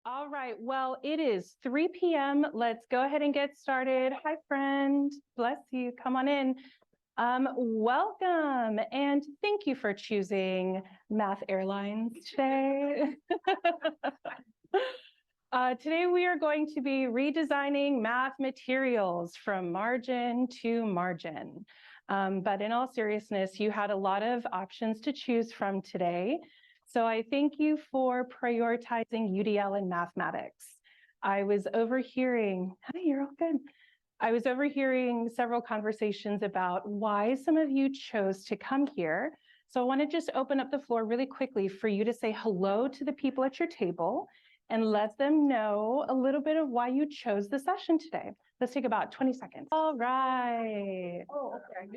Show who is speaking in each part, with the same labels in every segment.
Speaker 1: All right, well, it is 3 p.m. Let's go ahead and get started. Hi, friend. Bless you. Come on in. Welcome, and thank you for choosing Math Airlines today. Today we are going to be redesigning math materials from margin to margin. But in all seriousness, you had a lot of options to choose from today. So I thank you for prioritizing UDL and mathematics. I was overhearing, hi, you're all good. I was overhearing several conversations about why some of you chose to come here. So I want to just open up the floor really quickly for you to say hello to the people at your table and let them know a little bit of why you chose the session today. Let's take about 20 seconds. All right. Oh, okay.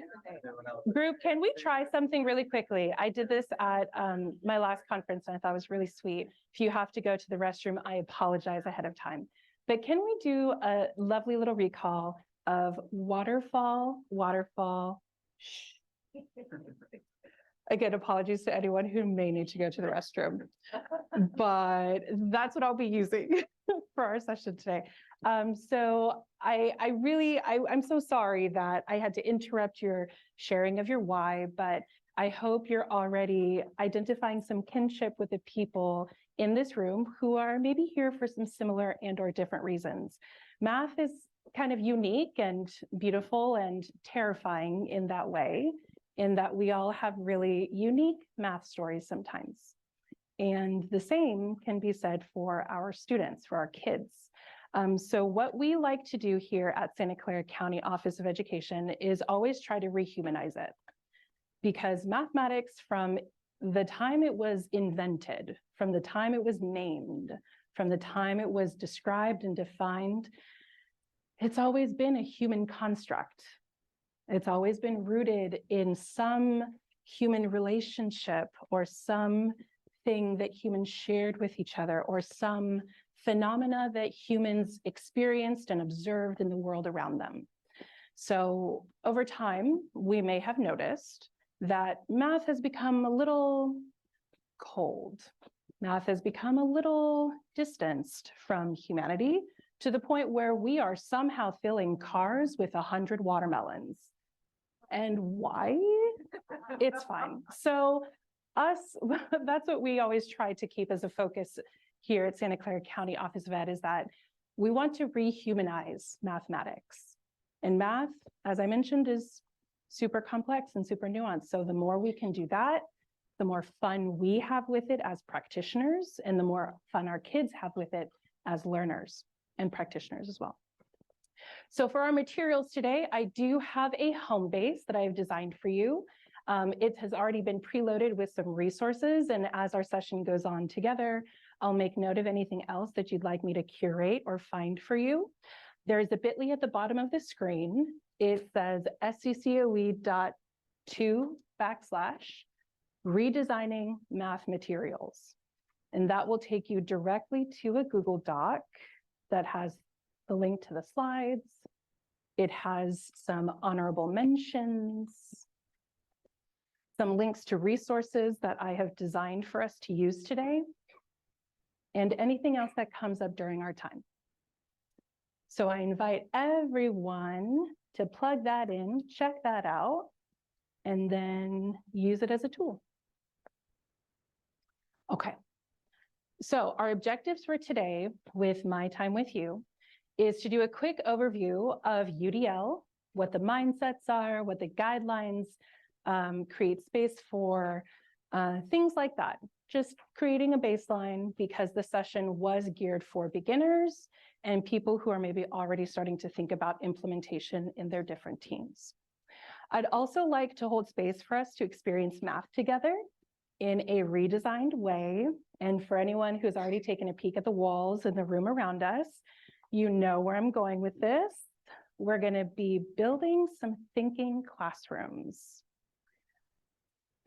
Speaker 1: Group, can we try something really quickly? I did this at my last conference and I thought it was really sweet. If you have to go to the restroom, I apologize ahead of time. But can we do a lovely little recall of waterfall, waterfall, shh. Again, apologies to anyone who may need to go to the restroom, but that's what I'll be using for our session today. So I'm so sorry that I had to interrupt your sharing of your why, but I hope you're already identifying some kinship with the people in this room who are maybe here for some similar and/or different reasons. Math is kind of unique and beautiful and terrifying in that way, in that we all have really unique math stories sometimes. And the same can be said for our students, for our kids. So what we like to do here at Santa Clara County Office of Education is always try to rehumanize it. Because mathematics, from the time it was invented, from the time it was named, from the time it was described and defined, it's always been a human construct. It's always been rooted in some human relationship or some thing that humans shared with each other or some phenomena that humans experienced and observed in the world around them. So over time, we may have noticed that math has become a little cold. Math has become a little distanced from humanity to the point where we are somehow filling cars with 100 watermelons. And why? It's fine. So that's what we always try to keep as a focus here at Santa Clara County Office of Ed, is that we want to rehumanize mathematics. And math, as I mentioned, is super complex and super nuanced. So the more we can do that, the more fun we have with it as practitioners, and the more fun our kids have with it as learners and practitioners as well. So for our materials today, I do have a home base that I have designed for you. It has already been preloaded with some resources, and as our session goes on together, I'll make note of anything else that you'd like me to curate or find for you. There's a bit.ly at the bottom of the screen. It says sccoe.2/redesigning math materials. And that will take you directly to a Google Doc that has the link to the slides. It has some honorable mentions, some links to resources that I have designed for us to use today, and anything else that comes up during our time. So I invite everyone to plug that in, check that out, and then use it as a tool. Okay, so our objectives for today with my time with you is to do a quick overview of UDL, what the mindsets are, what the guidelines, create space for things like that. Just creating a baseline, because the session was geared for beginners and people who are maybe already starting to think about implementation in their different teams. I'd also like to hold space for us to experience math together in a redesigned way. And for anyone who's already taken a peek at the walls in the room around us, you know where I'm going with this. We're going to be building some thinking classrooms.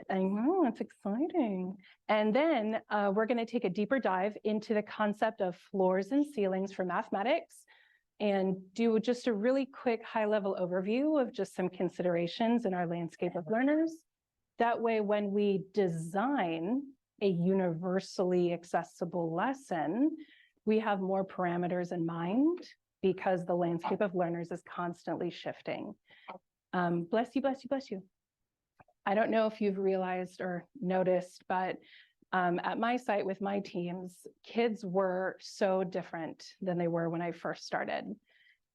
Speaker 1: I know, it's exciting. And then we're going to take a deeper dive into the concept of floors and ceilings for mathematics and do just a really quick high-level overview of just some considerations in our landscape of learners. That way, when we design a universally accessible lesson, we have more parameters in mind because the landscape of learners is constantly shifting. Bless you, bless you, bless you. I don't know if you've realized or noticed, but at my site with my teams, kids were so different than they were when I first started.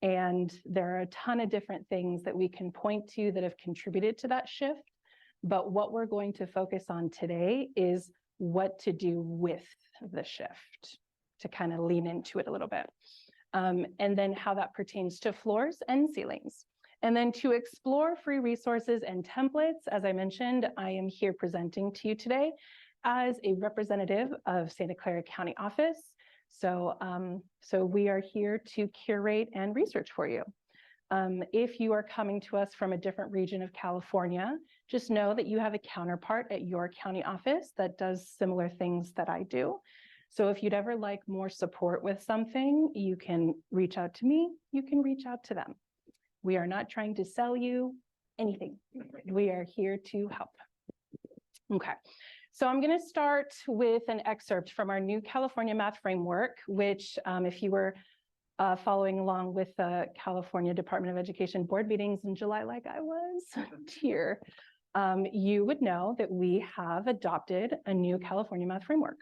Speaker 1: And there are a ton of different things that we can point to that have contributed to that shift. But what we're going to focus on today is what to do with the shift, to kind of lean into it a little bit. And then how that pertains to floors and ceilings. And then to explore free resources and templates, as I mentioned, I am here presenting to you today as a representative of Santa Clara County Office. So we are here to curate and research for you. If you are coming to us from a different region of California, just know that you have a counterpart at your county office that does similar things that I do. So if you'd ever like more support with something, you can reach out to me, you can reach out to them. We are not trying to sell you anything. We are here to help. Okay, so I'm going to start with an excerpt from our new California Math Framework, which if you were following along with the California Department of Education board meetings in July, like I was here, you would know that we have adopted a new California Math Framework.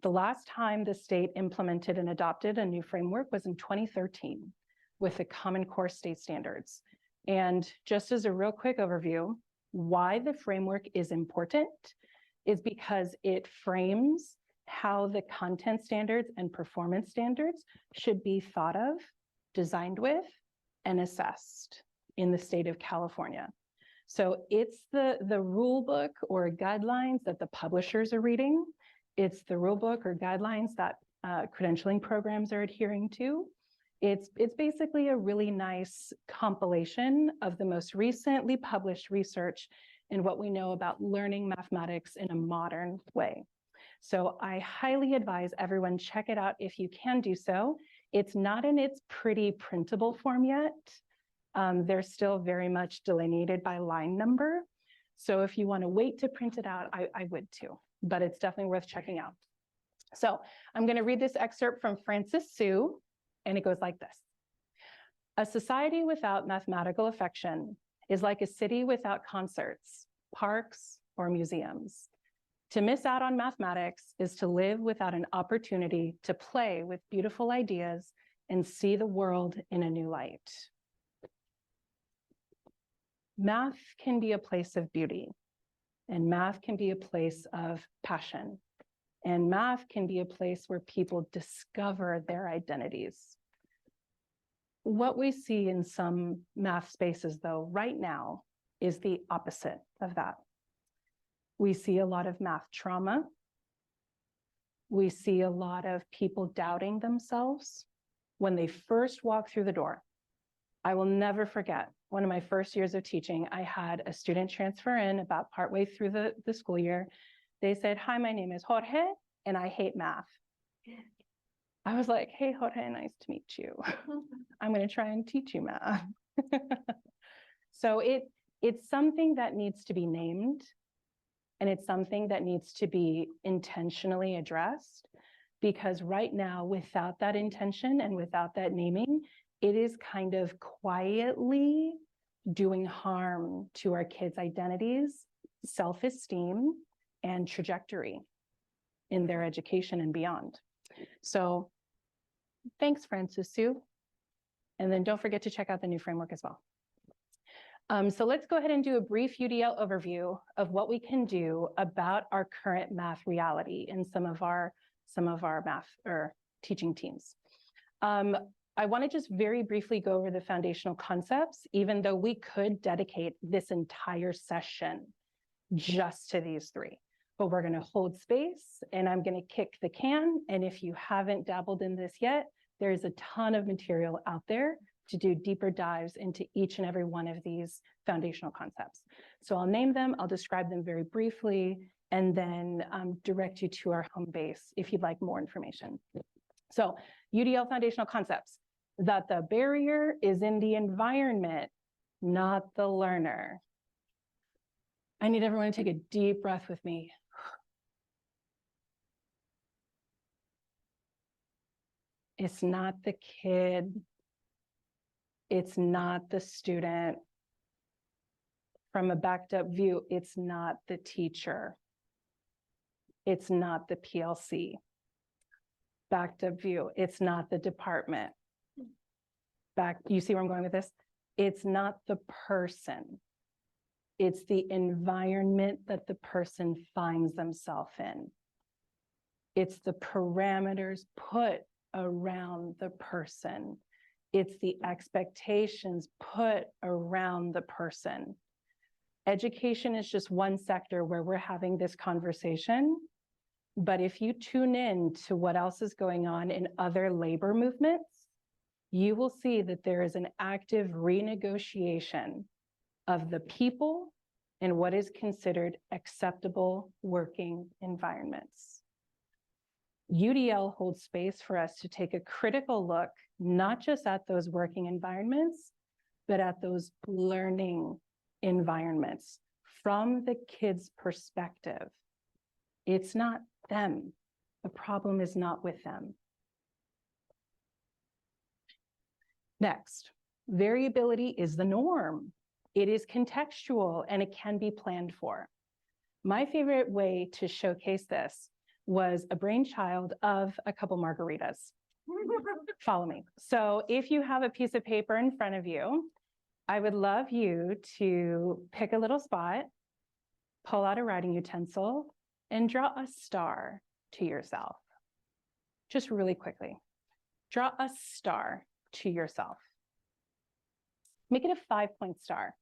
Speaker 1: The last time the state implemented and adopted a new framework was in 2013 with the Common Core state standards. And just as a real quick overview, why the framework is important is because it frames how the content standards and performance standards should be thought of, designed with, and assessed in the state of California. So it's the rule book or guidelines that the publishers are reading. It's the rule book or guidelines that credentialing programs are adhering to. It's basically a really nice compilation of the most recently published research and what we know about learning mathematics in a modern way. So I highly advise everyone check it out if you can do so. It's not in its pretty printable form yet. They're still very much delineated by line number. So if you want to wait to print it out, I would too, but it's definitely worth checking out. So I'm going to read this excerpt from Francis Sue, and it goes like this. A society without mathematical affection is like a city without concerts, parks, or museums. To miss out on mathematics is to live without an opportunity to play with beautiful ideas and see the world in a new light. Math can be a place of beauty, and math can be a place of passion, and math can be a place where people discover their identities. What we see in some math spaces, though, right now is the opposite of that. We see a lot of math trauma. We see a lot of people doubting themselves when they first walk through the door. I will never forget, one of my first years of teaching, I had a student transfer in about partway through the school year. They said, "Hi, my name is Jorge, and I hate math." I was like, "Hey, Jorge, nice to meet you. I'm going to try and teach you math." So it's something that needs to be named, and it's something that needs to be intentionally addressed, because right now, without that intention and without that naming, it is kind of quietly doing harm to our kids' identities, self-esteem, and trajectory in their education and beyond. So thanks, Francis Sue. And then don't forget to check out the new framework as well. So let's go ahead and do a brief UDL overview of what we can do about our current math reality in some of our math or teaching teams. I want to just very briefly go over the foundational concepts, even though we could dedicate this entire session just to these three. But we're going to hold space, and I'm going to kick the can. And if you haven't dabbled in this yet, there's a ton of material out there to do deeper dives into each and every one of these foundational concepts. So I'll name them, I'll describe them very briefly, and then direct you to our home base if you'd like more information. So UDL foundational concepts, that the barrier is in the environment, not the learner. I need everyone to take a deep breath with me. It's not the kid. It's not the student. From a backed up view, it's not the teacher. It's not the PLC. Backed up view, it's not the department. You see where I'm going with this? It's not the person. It's the environment that the person finds themselves in. It's the parameters put around the person. It's the expectations put around the person. Education is just one sector where we're having this conversation. But if you tune in to what else is going on in other labor movements, you will see that there is an active renegotiation of the people and what is considered acceptable working environments. UDL holds space for us to take a critical look, not just at those working environments, but at those learning environments from the kids' perspective. It's not them. The problem is not with them. Next, variability is the norm. It is contextual and it can be planned for. My favorite way to showcase this was a brainchild of a couple margaritas. Follow me. So if you have a piece of paper in front of you, I would love you to pick a little spot, pull out a writing utensil, and draw a star to yourself. Just really quickly. Draw a star to yourself. Make it a 5-point star.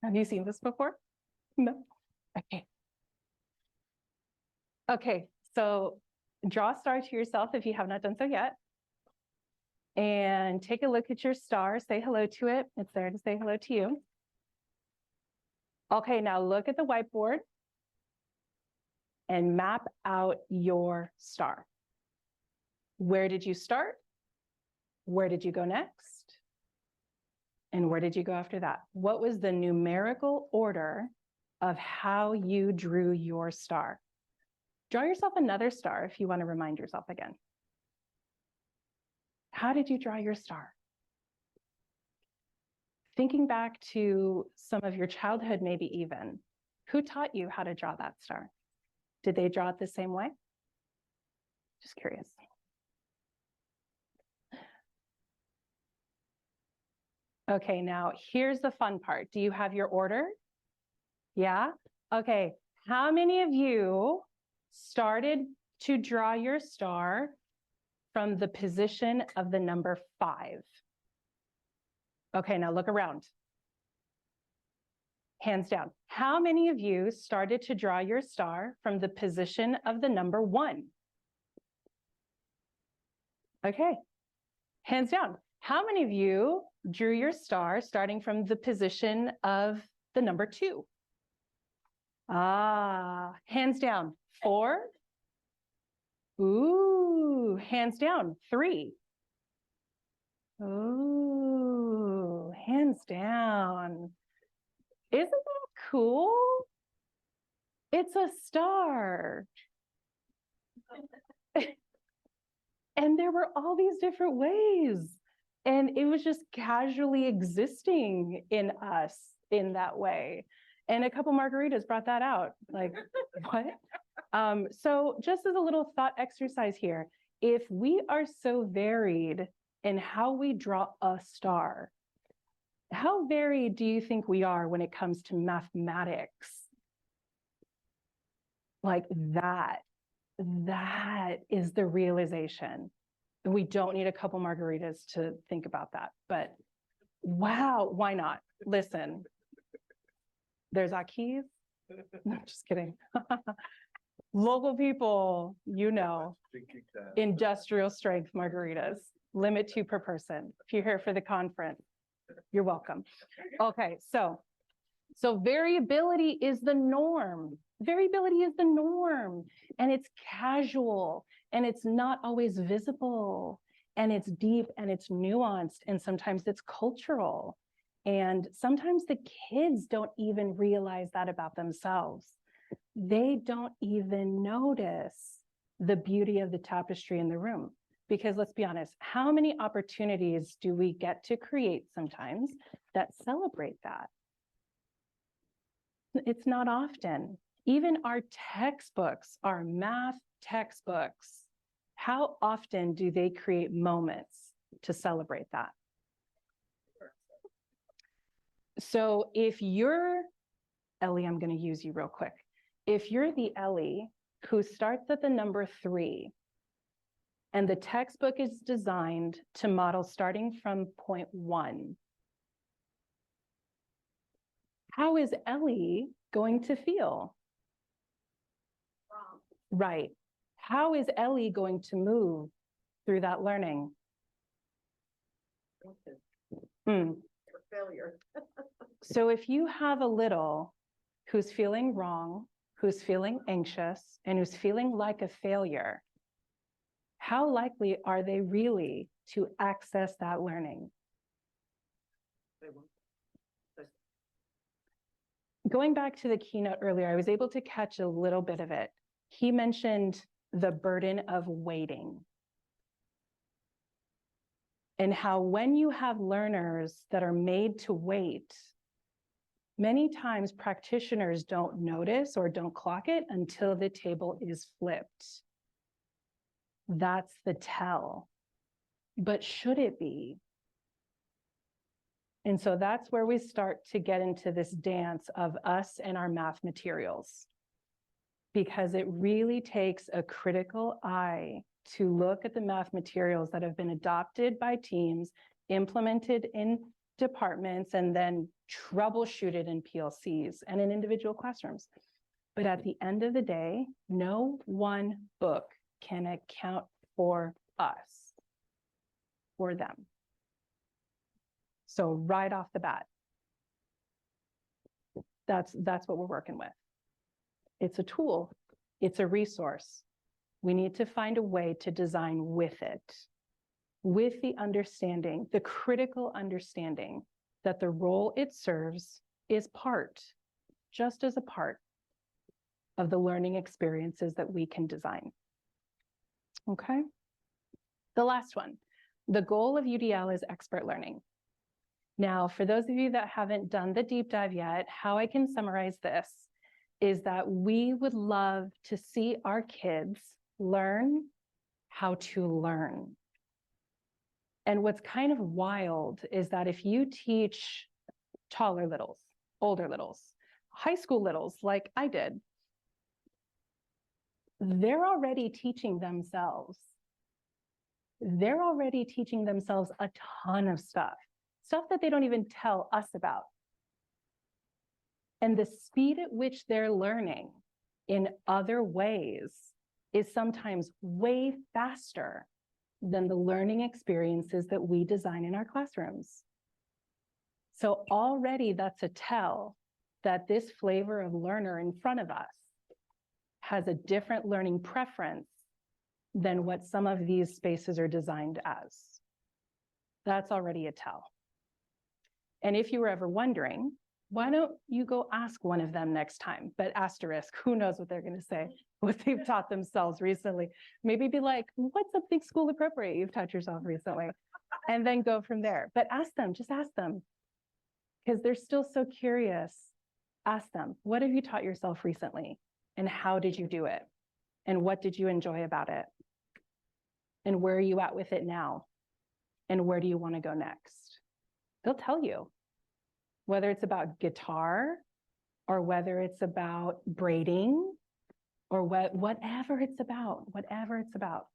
Speaker 1: Have you seen this before? No? Okay. Okay, so draw a star to yourself if you have not done so yet. And take a look at your star, say hello to it. It's there to say hello to you. Okay, now look at the whiteboard and map out your star. Where did you start? Where did you go next? And where did you go after that? What was the numerical order of how you drew your star? Draw yourself another star if you want to remind yourself again. How did you draw your star? Thinking back to some of your childhood, maybe even, who taught you how to draw that star? Did they draw it the same way? Just curious. Okay, now here's the fun part. Do you have your order? Yeah? Okay, how many of you started to draw your star from the position of the number 5? Okay, now look around. Hands down. How many of you started to draw your star from the position of the number 1? Okay, hands down. How many of you drew your star starting from the position of the number 2? Ah, hands down. 4? Ooh, hands down. 3? Ooh, hands down. Isn't that cool? It's a star. And there were all these different ways. And it was just casually existing in us in that way. And a couple margaritas brought that out. Like, what? So just as a little thought exercise here, if we are so varied in how we draw a star, how varied do you think we are when it comes to mathematics? Like that is the realization. We don't need a couple margaritas to think about that, but wow, why not? Listen, there's our keys. No, just kidding. Local people, you know, industrial strength margaritas, limit 2 per person. If you're here for the conference, you're welcome. Okay, so variability is the norm. Variability is the norm, and it's casual, and it's not always visible, and it's deep, and it's nuanced, and sometimes it's cultural. And sometimes the kids don't even realize that about themselves. They don't even notice the beauty of the tapestry in the room. Because let's be honest, how many opportunities do we get to create sometimes that celebrate that? It's not often. Even our textbooks, our math textbooks, how often do they create moments to celebrate that? So if you're, Ellie, I'm going to use you real quick. If you're the Ellie who starts at the number 3, and the textbook is designed to model starting from point 1, how is Ellie going to feel?
Speaker 2: Wrong.
Speaker 1: Right. How is Ellie going to move through that learning?
Speaker 2: Failure.
Speaker 1: So if you have a little who's feeling wrong, who's feeling anxious, and who's feeling like a failure, how likely are they really to access that learning? Going back to the keynote earlier, I was able to catch a little bit of it. He mentioned the burden of waiting. And how when you have learners that are made to wait, many times practitioners don't notice or don't clock it until the table is flipped. That's the tell. But should it be? And so that's where we start to get into this dance of us and our math materials, because it really takes a critical eye to look at the math materials that have been adopted by teams, implemented in departments, and then troubleshooted in PLCs and in individual classrooms. But at the end of the day, no one book can account for us or them. So right off the bat, that's what we're working with. It's a tool, it's a resource. We need to find a way to design with it, with the understanding, the critical understanding that the role it serves is part, just as a part of the learning experiences that we can design. Okay. The last one, the goal of UDL is expert learning. Now, for those of you that haven't done the deep dive yet, how I can summarize this is that we would love to see our kids learn how to learn. And what's kind of wild is that if you teach taller littles, older littles, high school littles like I did, they're already teaching themselves. They're already teaching themselves a ton of stuff that they don't even tell us about. And the speed at which they're learning in other ways is sometimes way faster than the learning experiences that we design in our classrooms. So already that's a tell that this flavor of learner in front of us has a different learning preference than what some of these spaces are designed as. That's already a tell. And if you were ever wondering, why don't you go ask one of them next time? But asterisk, who knows what they're going to say, what they've taught themselves recently. Maybe be like, what's something school appropriate you've taught yourself recently? And then go from there. But ask them, just ask them. Because they're still so curious. Ask them, what have you taught yourself recently? And how did you do it? And what did you enjoy about it? And where are you at with it now? And where do you want to go next? They'll tell you, whether it's about guitar or whether it's about braiding or whatever it's about.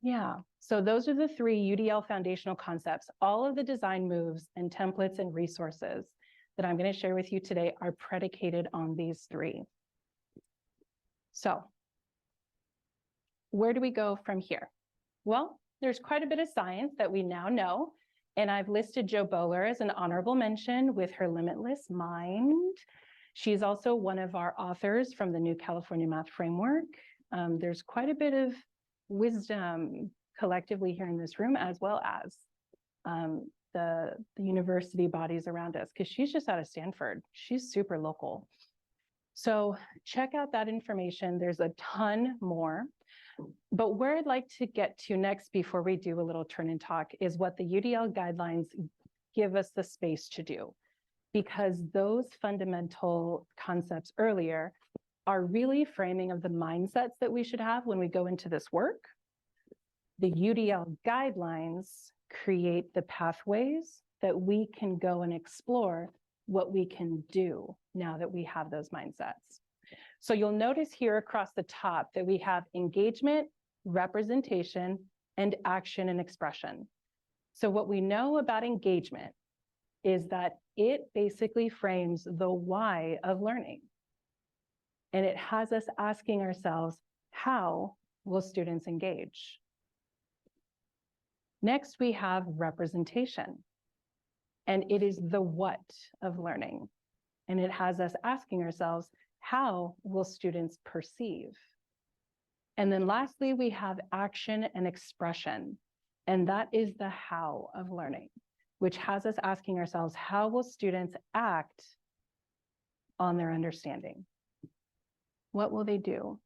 Speaker 1: Yeah, so those are the 3 UDL foundational concepts. All of the design moves and templates and resources that I'm going to share with you today are predicated on these 3. So where do we go from here? Well, there's quite a bit of science that we now know. And I've listed Jo Boaler as an honorable mention with her limitless mind. She's also one of our authors from the New California Math Framework. There's quite a bit of wisdom collectively here in this room, as well as the university bodies around us, because she's just out of Stanford. She's super local. So check out that information. There's a ton more. But where I'd like to get to next before we do a little turn and talk is what the UDL guidelines give us the space to do. Because those fundamental concepts earlier are really framing of the mindsets that we should have when we go into this work. The UDL guidelines create the pathways that we can go and explore what we can do now that we have those mindsets. So you'll notice here across the top that we have engagement, representation, and action and expression. So what we know about engagement is that it basically frames the why of learning. And it has us asking ourselves, how will students engage? Next, we have representation. And it is the what of learning. And it has us asking ourselves, how will students perceive? And then lastly, we have action and expression. And that is the how of learning, which has us asking ourselves, how will students act on their understanding? What will they do?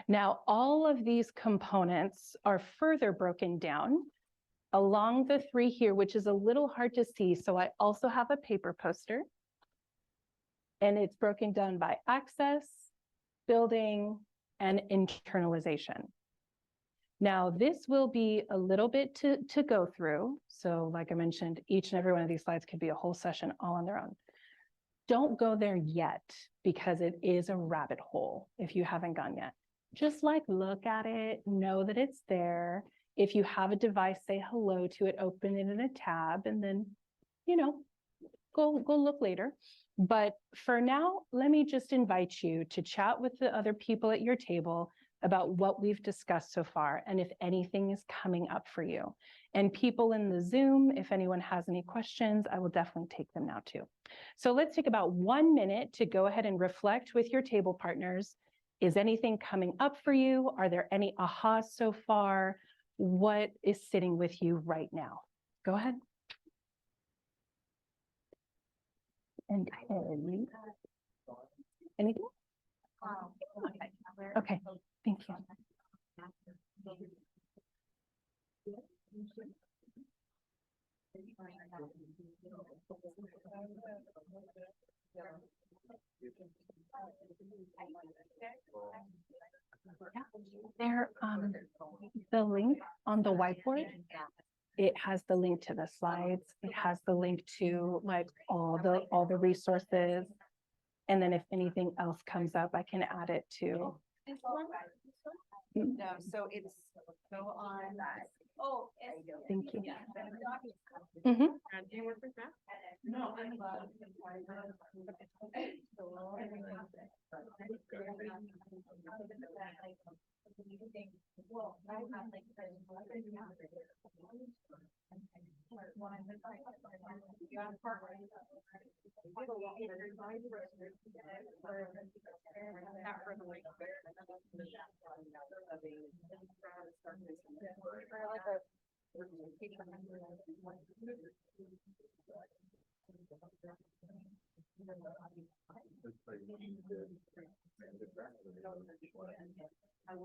Speaker 1: Now, all of these components are further broken down along the three here, which is a little hard to see. So I also have a paper poster, and it's broken down by access, building, and internalization. Now, this will be a little bit to go through. So like I mentioned, each and every one of these slides could be a whole session all on their own. Don't go there yet, because it is a rabbit hole if you haven't gone yet. Just like look at it, know that it's there. If you have a device, say hello to it, open it in a tab, and then, you know, go look later. But for now, let me just invite you to chat with the other people at your table about what we've discussed so far, and if anything is coming up for you. And people in the Zoom, if anyone has any questions, I will definitely take them now too. So let's take about 1 minute to go ahead and reflect with your table partners. Is anything coming up for you? Are there any ahas so far? What is sitting with you right now? Go ahead. And anything? Okay, thank you. There, the link on the whiteboard, it has the link to the slides. It has the link to like all the resources. And then if anything else comes up, I can add it to.
Speaker 2: No, so it's go on. Oh,
Speaker 1: thank you.
Speaker 2: Do you work with that? No, I'm I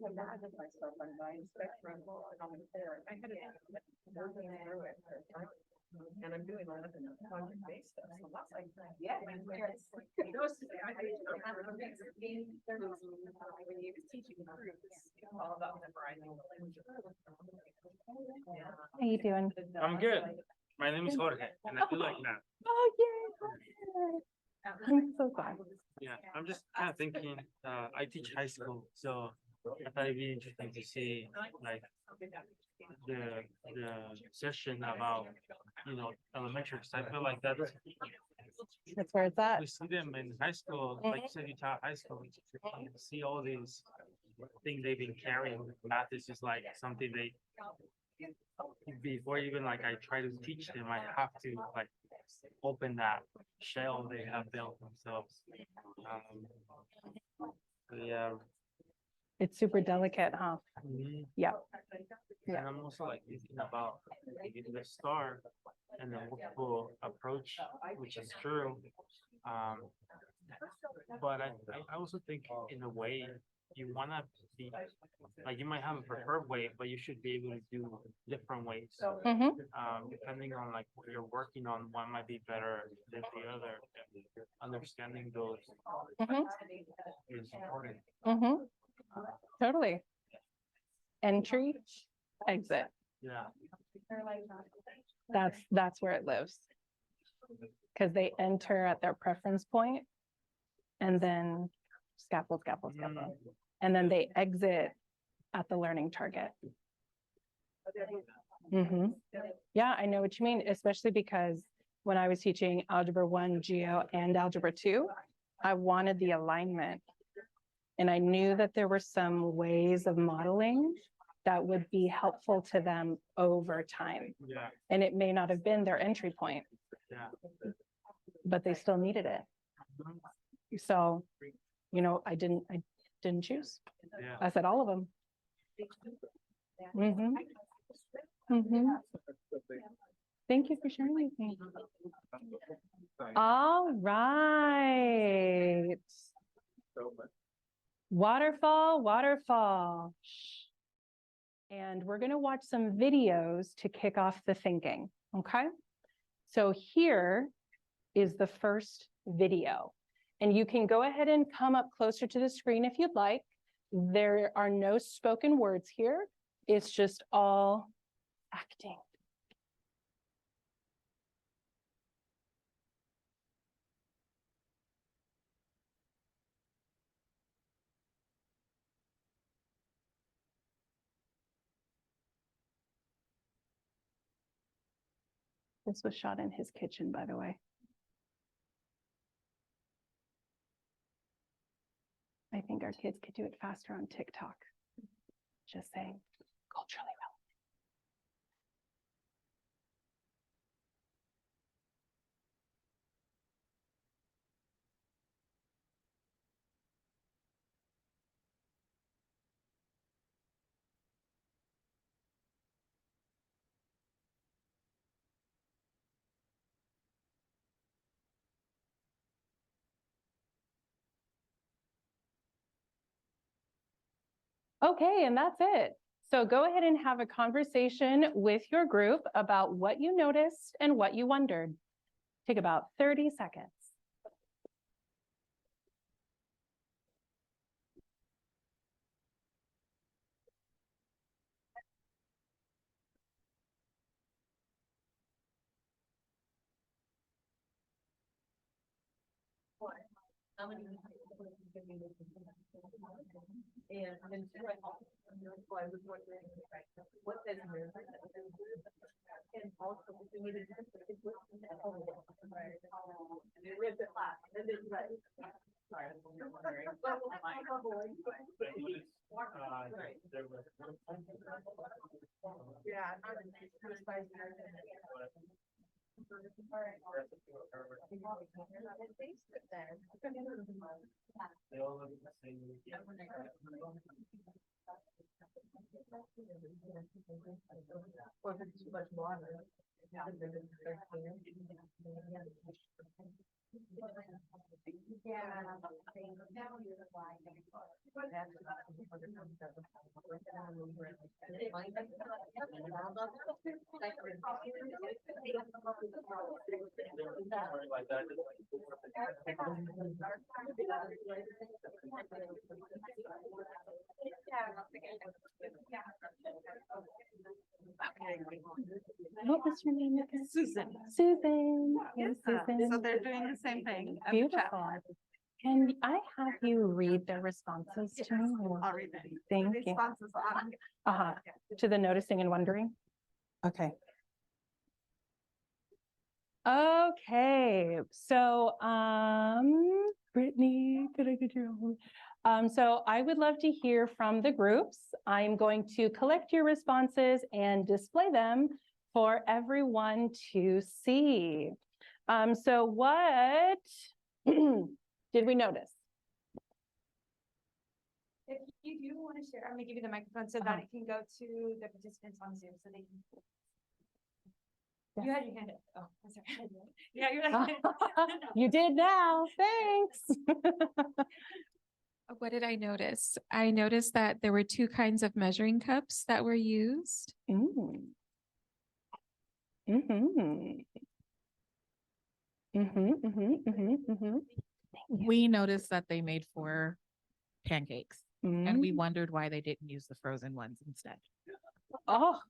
Speaker 2: imagine myself on my spectrum there. I had it and I'm doing a lot of project-based stuff. So that's like, yeah, when you teaching groups, it's all about memorizing the language.
Speaker 1: How you doing?
Speaker 3: I'm good. My name is Jorge, and I do like math.
Speaker 1: Oh, yay. I'm so glad.
Speaker 3: Yeah, I'm just kind of thinking, I teach high school, so I thought it'd be interesting to see like the session about, you know, elementary, because I feel like that's
Speaker 1: Where it's at.
Speaker 3: we see them in high school, like you said, you taught high school, you see all these things they've been carrying. Math is just like something they, before even like I try to teach them, I have to like open that shell they have built themselves. Yeah.
Speaker 1: It's super delicate, huh?
Speaker 3: Mhm.
Speaker 1: Yeah.
Speaker 3: And I'm also like thinking about getting the star and the multiple approach, which is true. But I also think in a way you wanna be like you might have a preferred way, but you should be able to do different ways.
Speaker 1: Mhm.
Speaker 3: Depending on like what you're working on, one might be better than the other. Understanding those
Speaker 1: Mhm.
Speaker 3: is important.
Speaker 1: Mhm. Totally. Entry, exit.
Speaker 3: Yeah.
Speaker 1: That's where it lives. Because they enter at their preference point and then scaffold. And then they exit at the learning target. Yeah, I know what you mean, especially because when I was teaching Algebra 1, Geo, and Algebra 2, I wanted the alignment. And I knew that there were some ways of modeling that would be helpful to them over time.
Speaker 3: Yeah.
Speaker 1: And it may not have been their entry point,
Speaker 3: Yeah.
Speaker 1: but they still needed it. So, you know, I didn't choose.
Speaker 3: Yeah.
Speaker 1: I said all of them. Thank you for sharing with me. All right. Waterfall. And we're going to watch some videos to kick off the thinking. Okay. So here is the first video. And you can go ahead and come up closer to the screen if you'd like. There are no spoken words here. It's just all acting. This was shot in his kitchen, by the way. I think our kids could do it faster on TikTok. Just saying, culturally relevant. Okay, and that's it. So go ahead and have a conversation with your group about what you noticed and what you wondered. Take about 30 seconds.
Speaker 2: And so I was wondering what does move and also we needed to or if it's too much water.
Speaker 1: What was your name again?
Speaker 2: Susan.
Speaker 1: Susan. Hey,
Speaker 2: So
Speaker 1: Susan.
Speaker 2: they're doing the same thing.
Speaker 1: Beautiful. Can I have you read their responses to me?
Speaker 2: I'll read them.
Speaker 1: Thank you.
Speaker 2: Responses on.
Speaker 1: To the noticing and wondering? Okay. Okay, so Brittany, could I get your so I would love to hear from the groups. I'm going to collect your responses and display them for everyone to see. So what did we notice?
Speaker 4: If you do want to share, I'm gonna give you the microphone so
Speaker 1: Uh-huh.
Speaker 4: that it can go to the participants on Zoom so they can.
Speaker 1: Yes.
Speaker 4: You had your hand up. Oh, I'm sorry. Yeah, you're like.
Speaker 1: You did now, thanks.
Speaker 5: What did I notice? I noticed that there were two kinds of measuring cups that were used.
Speaker 1: Mm. Mhm. Mhm, mhm, mhm, mhm.
Speaker 6: We noticed that they made 4 pancakes and we
Speaker 1: Mm.
Speaker 6: wondered why they didn't use the frozen ones instead.
Speaker 1: Oh,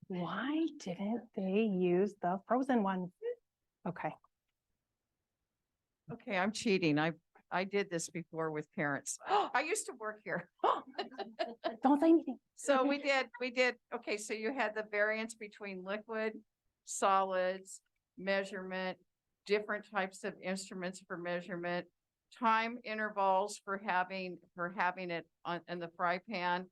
Speaker 1: why didn't they use the frozen ones? Okay.
Speaker 2: Okay, I'm cheating. I did this before with parents. I used to work here.
Speaker 1: Don't say anything.
Speaker 2: So we did, okay, so you had the variance between liquid, solids, measurement, different types of instruments for measurement, time intervals for having it on, in the fry pan,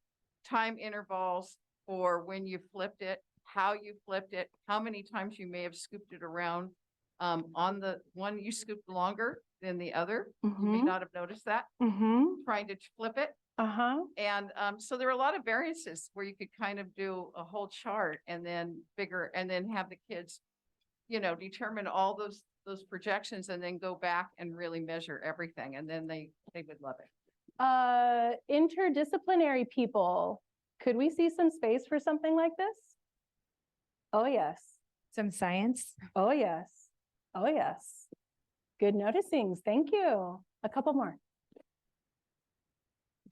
Speaker 2: time intervals for when you flipped it, how you flipped it, how many times you may have scooped it around. On the one you scooped longer than the other, you may
Speaker 1: Mhm.
Speaker 2: not have noticed that,
Speaker 1: Mm-hmm.
Speaker 2: trying to flip it.
Speaker 1: Uh-huh.
Speaker 2: And so there were a lot of variances where you could kind of do a whole chart and then have the kids, determine all those projections and then go back and really measure everything. And then they would love it.
Speaker 1: Interdisciplinary people, could we see some space for something like this? Oh, yes.
Speaker 5: Some science.
Speaker 1: Oh, yes. Oh, yes. Good noticings. Thank you. A couple more.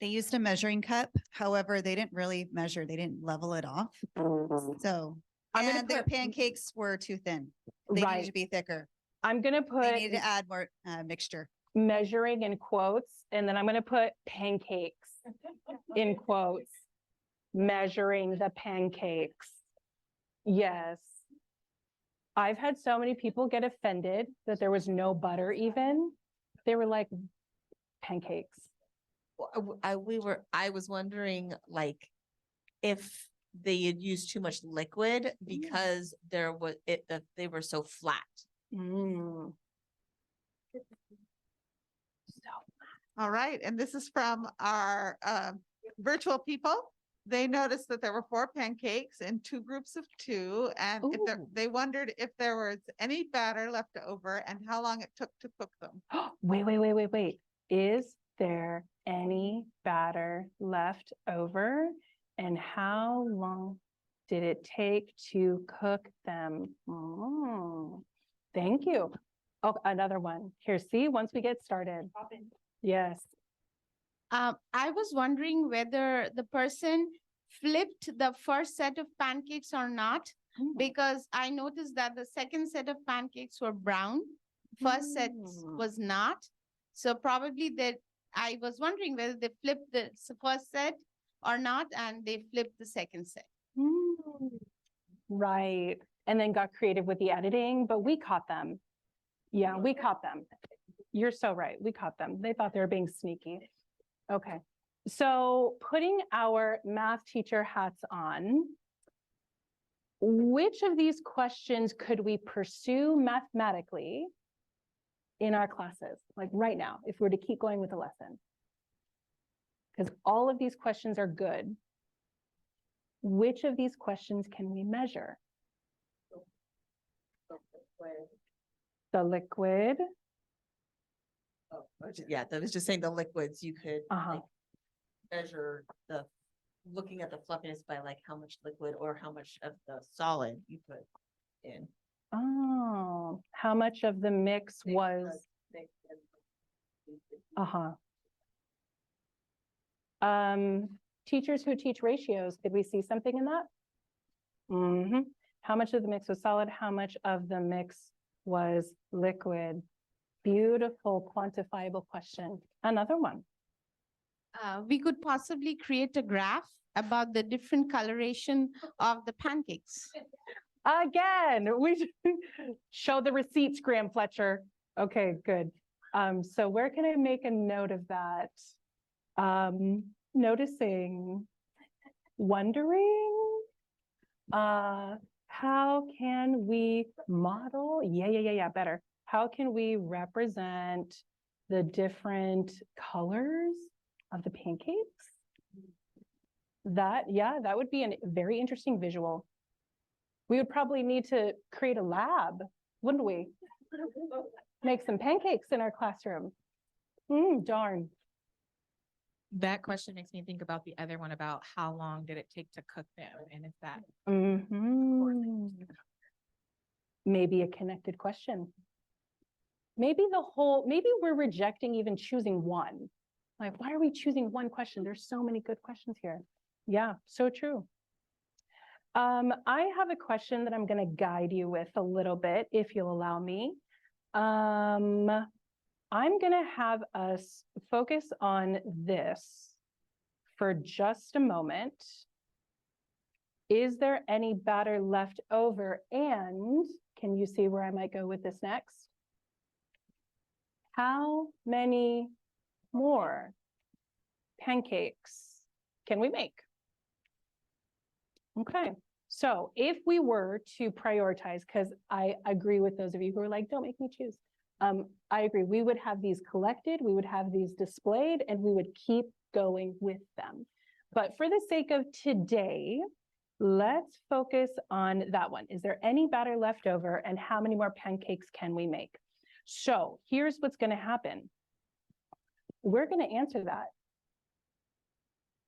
Speaker 7: They used a measuring cup. However, they didn't really measure. They didn't level it off. So,
Speaker 1: I'm gonna
Speaker 7: and their
Speaker 1: put-
Speaker 7: pancakes were too thin. They needed
Speaker 1: Right.
Speaker 7: to be thicker.
Speaker 1: I'm going to
Speaker 7: They
Speaker 1: put
Speaker 7: needed to add more mixture.
Speaker 1: measuring in quotes, and then I'm going to put pancakes in quotes. Measuring the pancakes. Yes. I've had so many people get offended that there was no butter even. They were like, pancakes.
Speaker 8: I was wondering like if they had used too much liquid because they were so flat.
Speaker 1: Mm.
Speaker 9: All right, and this is from our virtual people. They noticed that there were 4 pancakes in 2 groups of 2, and
Speaker 1: Ooh.
Speaker 9: they wondered if there was any batter left over and how long it took to cook them.
Speaker 1: Wait. Is there any batter left over? And how long did it take to cook them? Thank you. Oh, another one. Here, see, once we get started. Yes.
Speaker 10: I was wondering whether the person flipped the first set of pancakes or not, because I noticed that the second set of pancakes were brown, first set was not. So probably that I was wondering whether they flipped the first set or not, and they flipped the second set.
Speaker 1: Right. And then got creative with the editing, but we caught them. Yeah, we caught them. You're so right. We caught them. They thought they were being sneaky. Okay. So putting our math teacher hats on, which of these questions could we pursue mathematically in our classes, like right now, if we were to keep going with the lesson? Because all of these questions are good. Which of these questions can we measure? The liquid.
Speaker 8: Yeah, that was just saying the liquids you could
Speaker 1: Uh-huh.
Speaker 8: like measure looking at the fluffiness by like how much liquid or how much of the solid you put in.
Speaker 1: Oh, how much of the mix was, uh-huh. Teachers who teach ratios, did we see something in that? How much of the mix was solid? How much of the mix was liquid? Beautiful quantifiable question. Another one.
Speaker 10: We could possibly create a graph about the different coloration of the pancakes.
Speaker 1: Again, we show the receipts, Graham Fletcher. Okay, good. So where can I make a note of that? Noticing, wondering, how how can we model? Yeah, better. How can we represent the different colors of the pancakes? That would be a very interesting visual. We would probably need to create a lab, wouldn't we? Make some pancakes in our classroom. Darn.
Speaker 6: That question makes me think about the other one about how long did it take to cook them? And if that,
Speaker 1: Maybe a connected question. Maybe we're rejecting even choosing one. Like, why are we choosing one question? There's so many good questions here. Yeah, so true. I have a question that I'm going to guide you with a little bit, if you'll allow me. I'm going to have us focus on this for just a moment. Is there any batter left over? And can you see where I might go with this next? How many more pancakes can we make? Okay, so if we were to prioritize, because I agree with those of you who are like, don't make me choose. I agree, we would have these collected, we would have these displayed, and we would keep going with them. But for the sake of today, let's focus on that one. Is there any batter left over, and how many more pancakes can we make? So here's what's going to happen. We're going to answer that.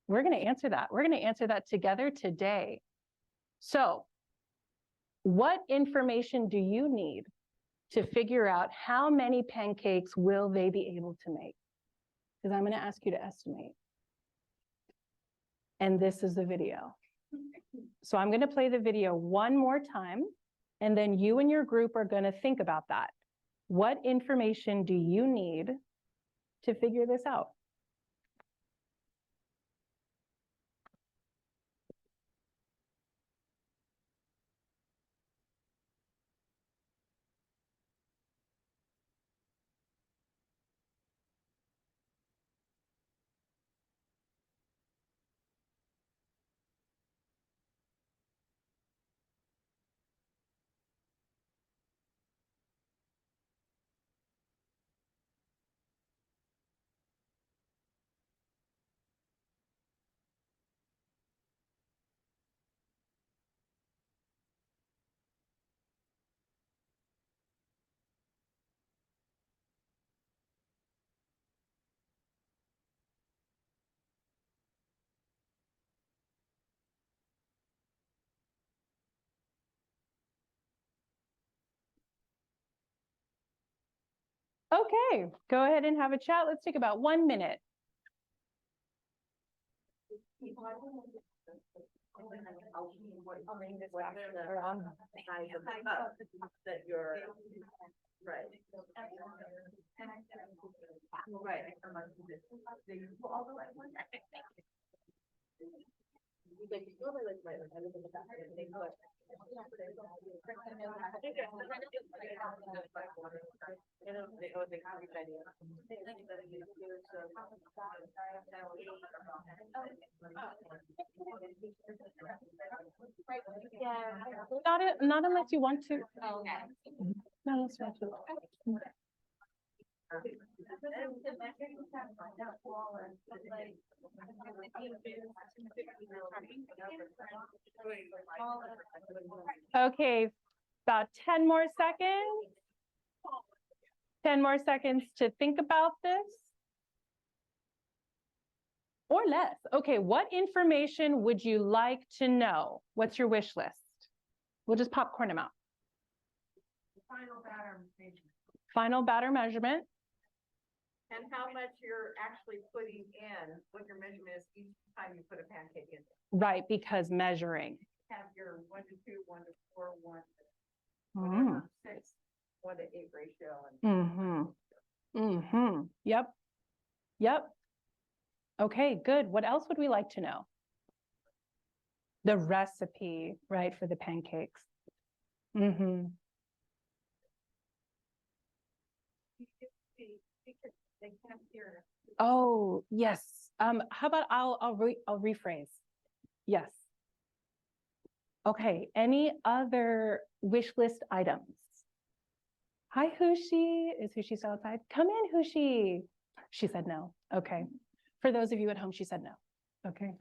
Speaker 1: We're going to answer that. We're going to answer that together today. So what information do you need to figure out how many pancakes will they be able to make? Because I'm going to ask you to estimate. And this is the video. So I'm going to play the video one more time, and then you and your group are going to think about that. What information do you need to figure this out? Okay, go ahead and have a chat. Let's take about 1 minute. Not unless you want to. Not unless you want to. Okay, about 10 more seconds. 10 more seconds to think about this. Or less. Okay, what information would you like to know? What's your wish list? We'll just popcorn them out.
Speaker 2: Final batter measurement.
Speaker 1: Final batter measurement.
Speaker 2: And how much you're actually putting in, what your measurement is each time you put a pancake in.
Speaker 1: Right, because measuring.
Speaker 2: Have your 1 to 2, 1 to 4, 1 to
Speaker 1: Mm.
Speaker 2: 6, 1 to 8 ratio. And
Speaker 1: Yep. Okay, good. What else would we like to know? The recipe, right, for the pancakes.
Speaker 2: They can't hear.
Speaker 1: Oh, yes. How about I'll rephrase. Yes. Okay, any other wish list items? Hi, Hushi. Is Hushi still outside? Come in, Hushi. She said no. Okay. For those of you at home, she said no. Okay.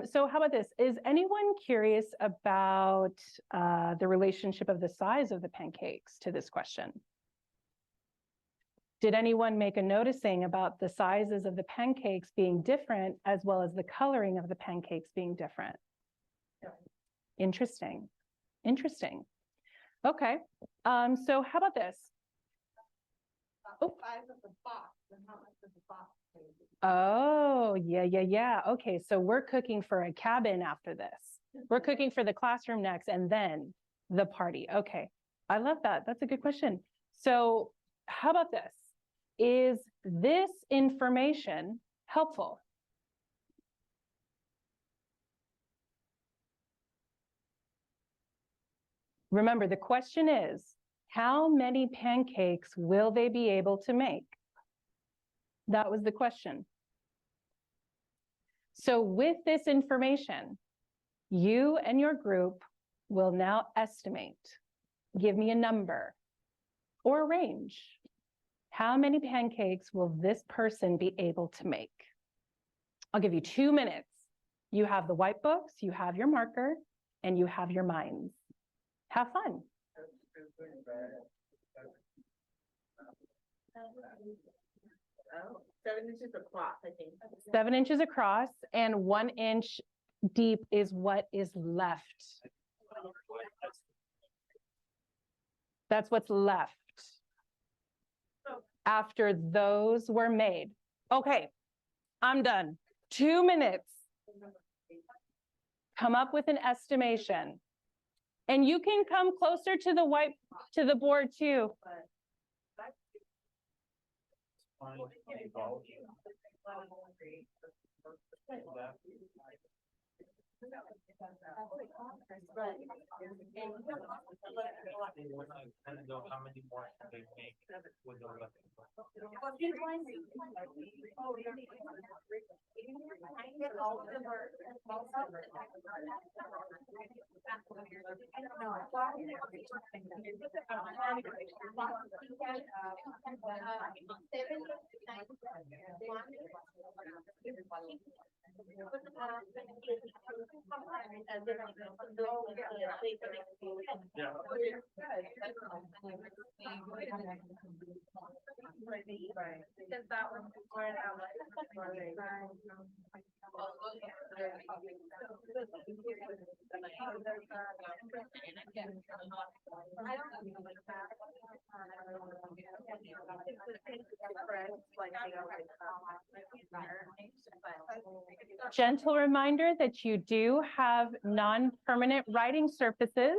Speaker 1: So how about this? Is anyone curious about the relationship of the size of the pancakes to this question? Did anyone make a noticing about the sizes of the pancakes being different as well as the coloring of the pancakes being different? Interesting. Interesting. Okay. So how about this? Oh. Oh, yeah. Okay, so we're cooking for a cabin after this. We're cooking for the classroom next and then the party. Okay, I love that. That's a good question. So how about this? Is this information helpful? Remember, the question is, how many pancakes will they be able to make? That was the question. So with this information, you and your group will now estimate. Give me a number or a range. How many pancakes will this person be able to make? I'll give you 2 minutes. You have the white books, you have your marker, and you have your minds. Have fun.
Speaker 8: 7 inches across, I think.
Speaker 1: 7 inches across and 1 inch deep is what is left. That's what's left after those were made. Okay, I'm done. 2 minutes. Come up with an estimation. And you can come closer to the board too.
Speaker 3: How many more can they make with the left?
Speaker 1: Gentle reminder that you do have non-permanent writing surfaces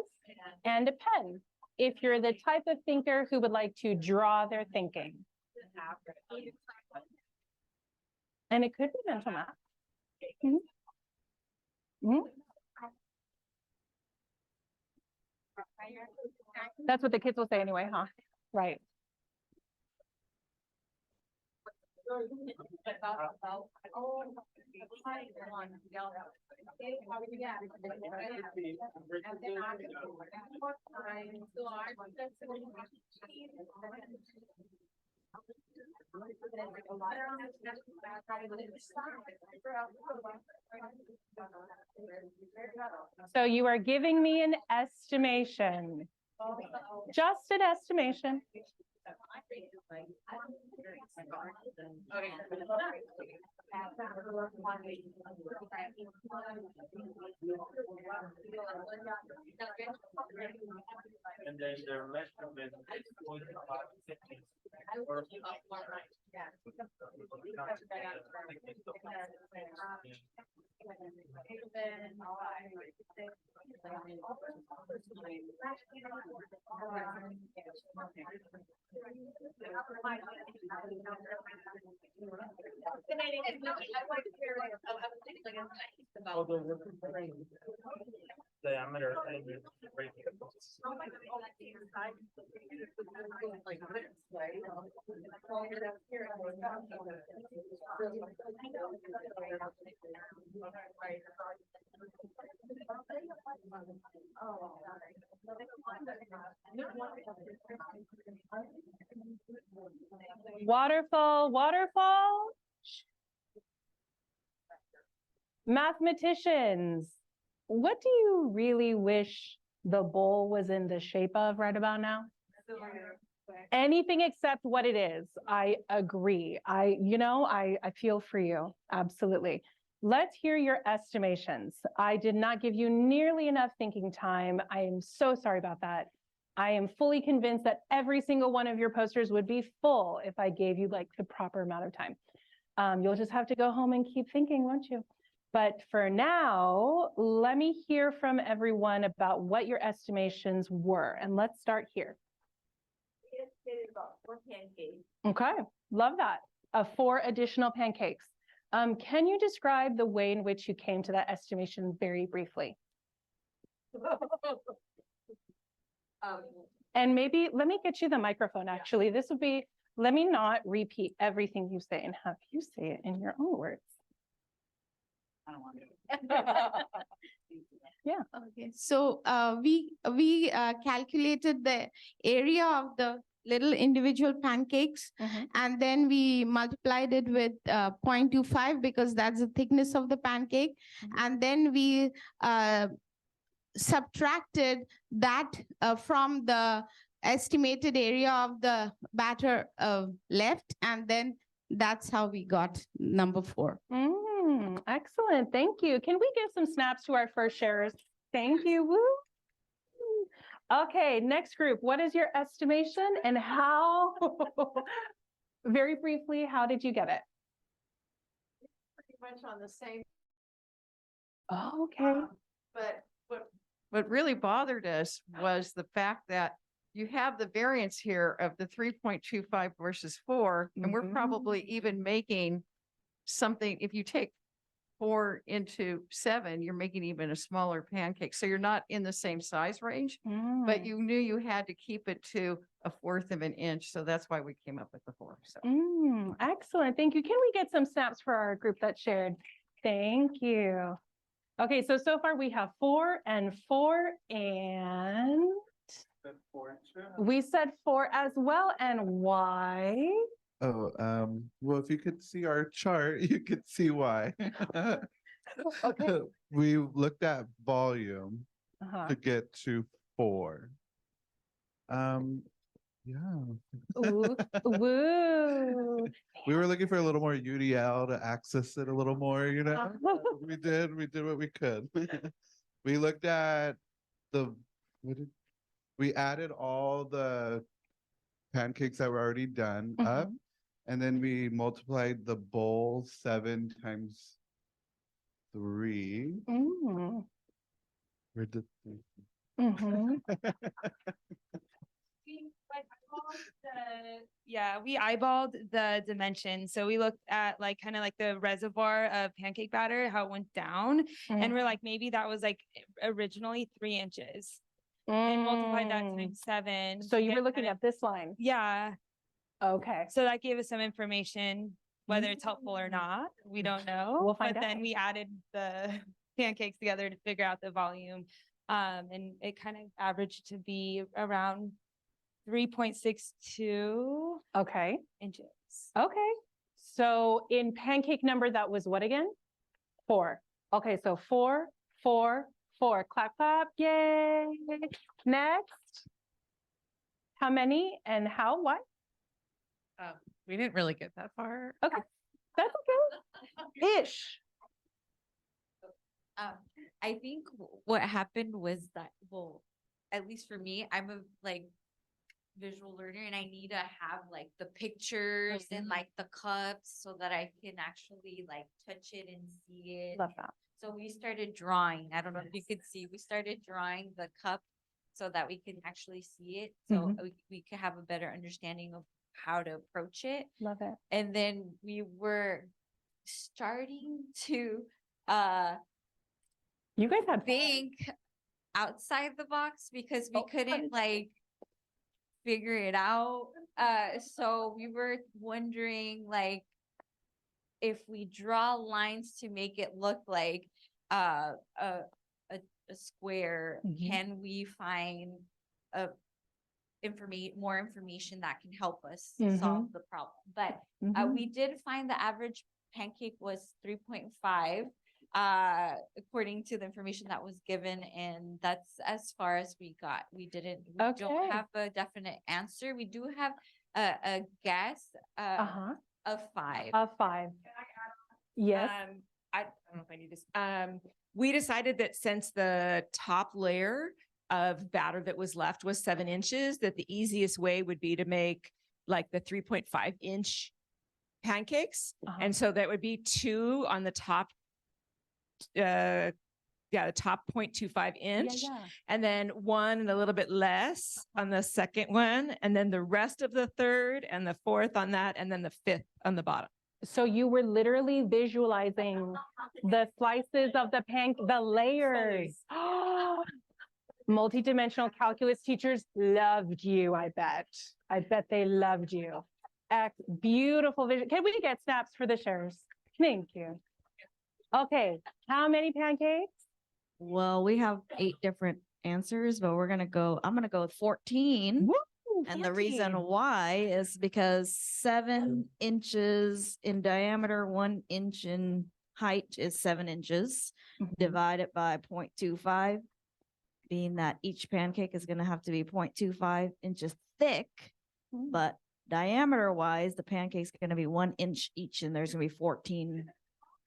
Speaker 1: and a pen if you're the type of thinker who would like to draw their thinking. And it could be mental math. Mhm. Mhm. That's what the kids will say anyway, huh? Right. So you are giving me an estimation. Just an estimation.
Speaker 3: And then their measurement is 0.5 or diameter.
Speaker 1: Waterfall, waterfall. Mathematicians, what do you really wish the bowl was in the shape of right about now? Anything except what it is. I agree. I feel for you. Absolutely. Let's hear your estimations. I did not give you nearly enough thinking time. I am so sorry about that. I am fully convinced that every single one of your posters would be full if I gave you like the proper amount of time. You'll just have to go home and keep thinking, won't you? But for now, let me hear from everyone about what your estimations were. And let's start here.
Speaker 8: About 4 pancakes.
Speaker 1: Okay, love that. 4 additional pancakes. Can you describe the way in which you came to that estimation very briefly? And maybe let me get you the microphone, actually. This would be, let me not repeat everything you say and have you say it in your own words.
Speaker 10: I don't want to.
Speaker 1: Yeah.
Speaker 10: Okay, so we calculated the area of the little individual pancakes, and then we multiplied it with 0.25 because that's the thickness of the pancake, and then we subtracted that from the estimated area of the batter left, and then that's how we got number 4.
Speaker 1: Excellent, thank you. Can we give some snaps to our first sharers? Thank you, woo. Okay, next group, what is your estimation and how, very briefly, how did you get it?
Speaker 2: Pretty much on the same.
Speaker 1: Oh, okay.
Speaker 2: But what really bothered us was the fact that you have the variance here of the 3.25 versus 4, and we're probably even making something, if you take 4 into 7, you're making even a smaller pancake. So you're not in the same size range, but you knew you had to keep it to 1/4 of an inch. So that's why we came up with the 4. So.
Speaker 1: Excellent. Thank you. Can we get some snaps for our group that shared? Thank you. Okay, so far we have 4 and 4 and we said 4 as well. And why?
Speaker 11: Oh, well, if you could see our chart, you could see why.
Speaker 1: Okay.
Speaker 11: We looked at volume to get to 4. Yeah.
Speaker 1: Ooh, woo.
Speaker 11: We were looking for a little more UDL to access it a little more, you know? We did what we could. We looked at we added all the pancakes that were already done up, and then we multiplied the bowl 7 times 3. Where did
Speaker 4: we eyeballed the dimensions. So we looked at like kind of like the reservoir of pancake batter, how it went down. And we're like, maybe that was like originally 3 inches. And multiplied that times 7.
Speaker 1: So you were looking at this line.
Speaker 4: Yeah.
Speaker 1: Okay.
Speaker 4: So that gave us some information, whether it's helpful or not, we don't know.
Speaker 1: We'll find out.
Speaker 4: Then we added the pancakes together to figure out the volume. And it kind of averaged to be around 3.62 inches.
Speaker 1: Okay. So in pancake number, that was what again? 4. Okay, so 4, 4, 4. Clap, clap. Yay. Next. How many and how? What?
Speaker 6: We didn't really get that far.
Speaker 1: Okay. That's okay. Ish.
Speaker 8: I think what happened was that, well, at least for me, I'm a like visual learner and I need to have like the pictures and like the cups so that I can actually like touch it and see it.
Speaker 1: Love that.
Speaker 8: So we started drawing. I don't know if you could see, we started drawing the cup so that we can actually see it. So we could have a better understanding of how to approach it.
Speaker 1: Love it.
Speaker 8: And then we were starting to
Speaker 1: you guys had
Speaker 8: think outside the box because we
Speaker 1: Oh,
Speaker 8: couldn't like figure it out. So we were wondering like if we draw lines to make it look like a square, can we find a more information that can help us solve the problem? But we did find the average pancake was 3.5 according to the information that was given, and that's as far as we got. We don't
Speaker 1: Okay.
Speaker 8: have a definite answer. We do have a guess of 5.
Speaker 1: Of 5. Yes.
Speaker 6: I don't know if I need this. We decided that since the top layer of batter that was left was 7 inches, that the easiest way would be to make like the 3.5 inch pancakes. And so that would be 2 on the top, the top 0.25 inch, and then 1 and a little bit less on the second one, and then the rest of the third and the fourth on that, and then the 5th on the bottom.
Speaker 1: So you were literally visualizing the slices of the layers. Multidimensional calculus teachers loved you, I bet. I bet they loved you. Beautiful vision. Can we get snaps for the shares? Thank you. Okay, how many pancakes?
Speaker 12: Well, we have 8 different answers, but I'm gonna go with 14.
Speaker 1: Woo,
Speaker 12: And the
Speaker 1: 14.
Speaker 12: reason why is because 7 inches in diameter, 1 inch in height is 7 inches. Divided by 0.25, being that each pancake is gonna have to be 0.25 inches thick. But diameter wise, the pancake's gonna be 1 inch each, and there's gonna be 14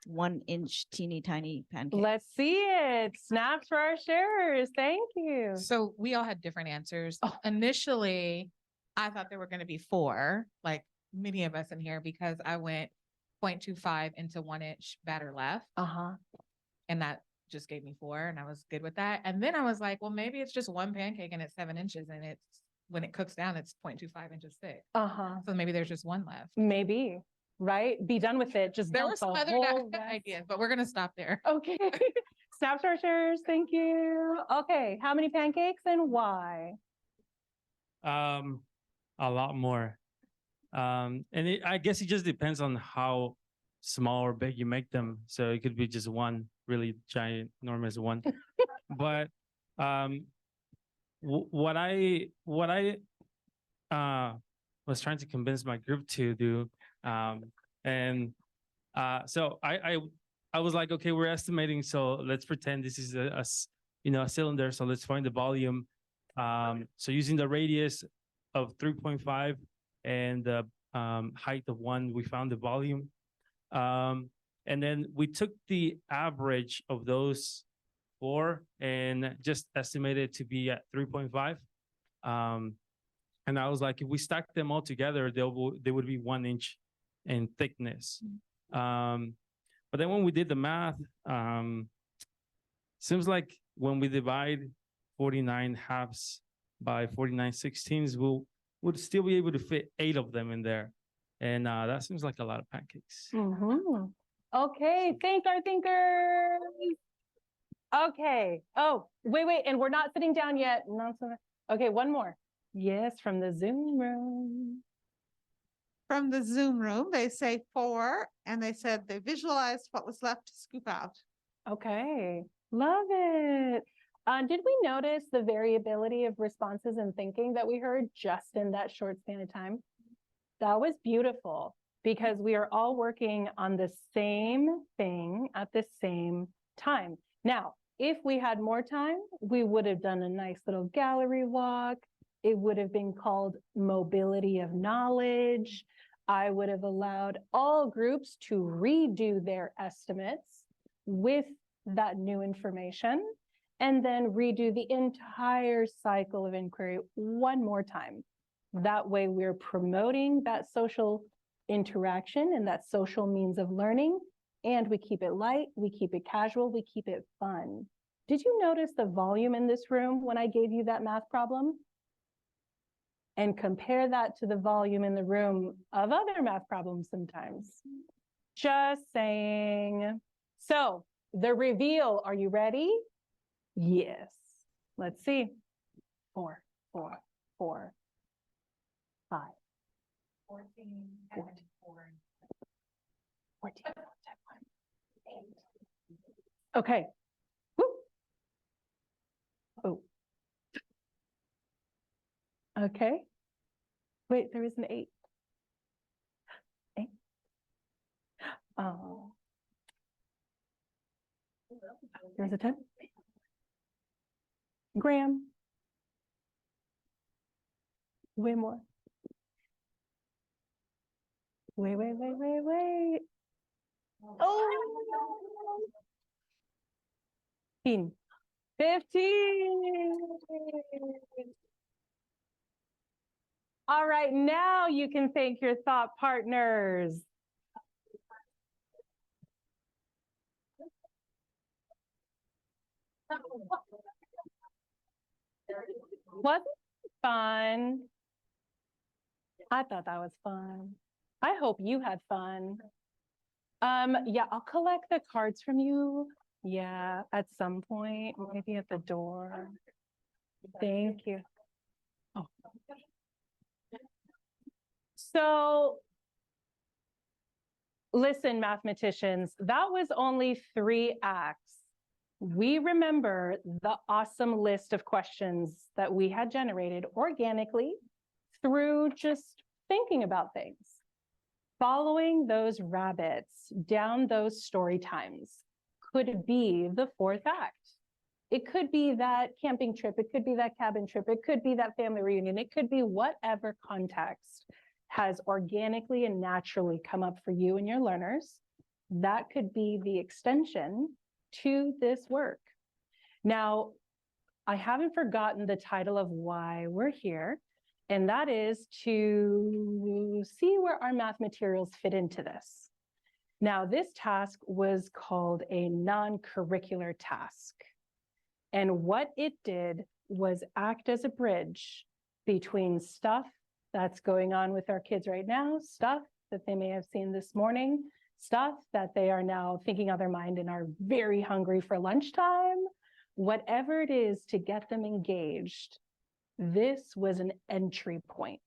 Speaker 12: 1-inch teeny tiny pancakes.
Speaker 1: Let's see it. Snaps for our sharers. Thank you.
Speaker 6: So we all had different answers. Initially, I thought there were going to be 4, like many of us in here, because I went 0.25 into 1 inch batter left. And that just gave me 4, and I was good with that. And then I was like, well, maybe it's just 1 pancake and it's 7 inches, and it's when it cooks down, it's 0.25 inches thick. So maybe there's just 1 left.
Speaker 1: Maybe. Right? Be done with it. Just
Speaker 6: there
Speaker 1: dump
Speaker 6: were some
Speaker 1: the
Speaker 6: other
Speaker 1: whole
Speaker 6: ideas, but we're gonna stop there.
Speaker 1: Okay. Snaps for our sharers. Thank you. Okay. How many pancakes and why?
Speaker 3: A lot more. And I guess it just depends on how small or big you make them. So it could be just 1 really giant, enormous one. But what I was trying to convince my group to do, so I was like, okay, we're estimating, so let's pretend this is a cylinder. So let's find the volume. So using the radius of 3.5 and the height of 1, we found the volume. And then we took the average of those 4 and just estimated to be at 3.5. And I was like, if we stack them all together, they would be 1 inch in thickness. But then when we did the math, seems like when we divide 49 halves by 49 16ths, we'll still be able to fit 8 of them in there. And that seems like a lot of pancakes.
Speaker 1: Okay, thank our thinkers. Okay. Oh, wait. And we're not sitting down yet. Okay, one more. Yes, from the Zoom room.
Speaker 9: From the Zoom room, they say 4, and they said they visualized what was left to scoop out.
Speaker 1: Okay, love it. Did we notice the variability of responses and thinking that we heard just in that short span of time? That was beautiful because we are all working on the same thing at the same time. Now, if we had more time, we would have done a nice little gallery walk. It would have been called mobility of knowledge. I would have allowed all groups to redo their estimates with that new information and then redo the entire cycle of inquiry one more time. That way we're promoting that social interaction and that social means of learning, and we keep it light, we keep it casual, we keep it fun. Did you notice the volume in this room when I gave you that math problem? And compare that to the volume in the room of other math problems sometimes. Just saying. So the reveal, are you ready? Yes. Let's see. 4, 4, 4, 5. 14, 14, 14, 8. Okay. Woo. Oh. Okay. Wait, there is an 8. 8. Oh. There's a 10. Graham. Way more. Wait. Oh. 15. 15. All right, now you can thank your thought partners. Wasn't it fun? I thought that was fun. I hope you had fun. Yeah, I'll collect the cards from you. Yeah, at some point, maybe at the door. Thank you. Oh. So, listen, mathematicians, that was only 3 acts. We remember the awesome list of questions that we had generated organically through just thinking about things. Following those rabbits down those story times could be the 4th act. It could be that camping trip, it could be that cabin trip, it could be that family reunion, it could be whatever context has organically and naturally come up for you and your learners. That could be the extension to this work. Now, I haven't forgotten the title of why we're here, and that is to see where our math materials fit into this. Now, this task was called a non-curricular task. And what it did was act as a bridge between stuff that's going on with our kids right now, stuff that they may have seen this morning, stuff that they are now thinking on their mind and are very hungry for lunchtime, whatever it is to get them engaged. This was an entry point.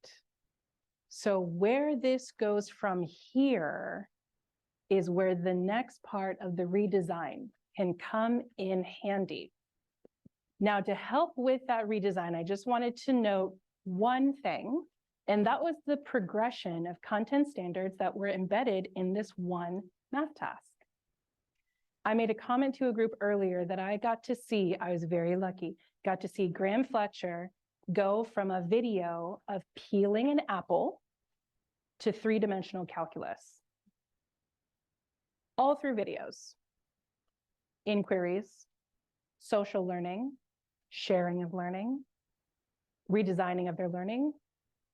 Speaker 1: So where this goes from here is where the next part of the redesign can come in handy. Now, to help with that redesign, I just wanted to note one thing, and that was the progression of content standards that were embedded in this one math task. I made a comment to a group earlier that I got to see, I was very lucky, got to see Graham Fletcher go from a video of peeling an apple to 3-dimensional calculus. All through videos, inquiries, social learning, sharing of learning, redesigning of their learning,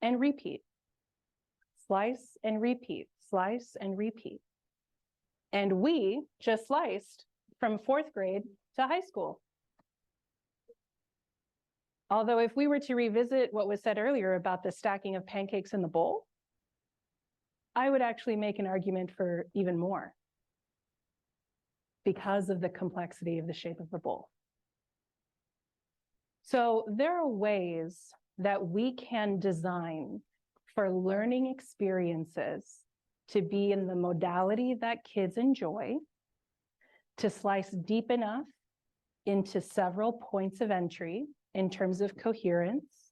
Speaker 1: and repeat. Slice and repeat, slice and repeat. And we just sliced from 4th grade to high school. Although if we were to revisit what was said earlier about the stacking of pancakes in the bowl, I would actually make an argument for even more because of the complexity of the shape of the bowl. So there are ways that we can design for learning experiences to be in the modality that kids enjoy, to slice deep enough into several points of entry in terms of coherence,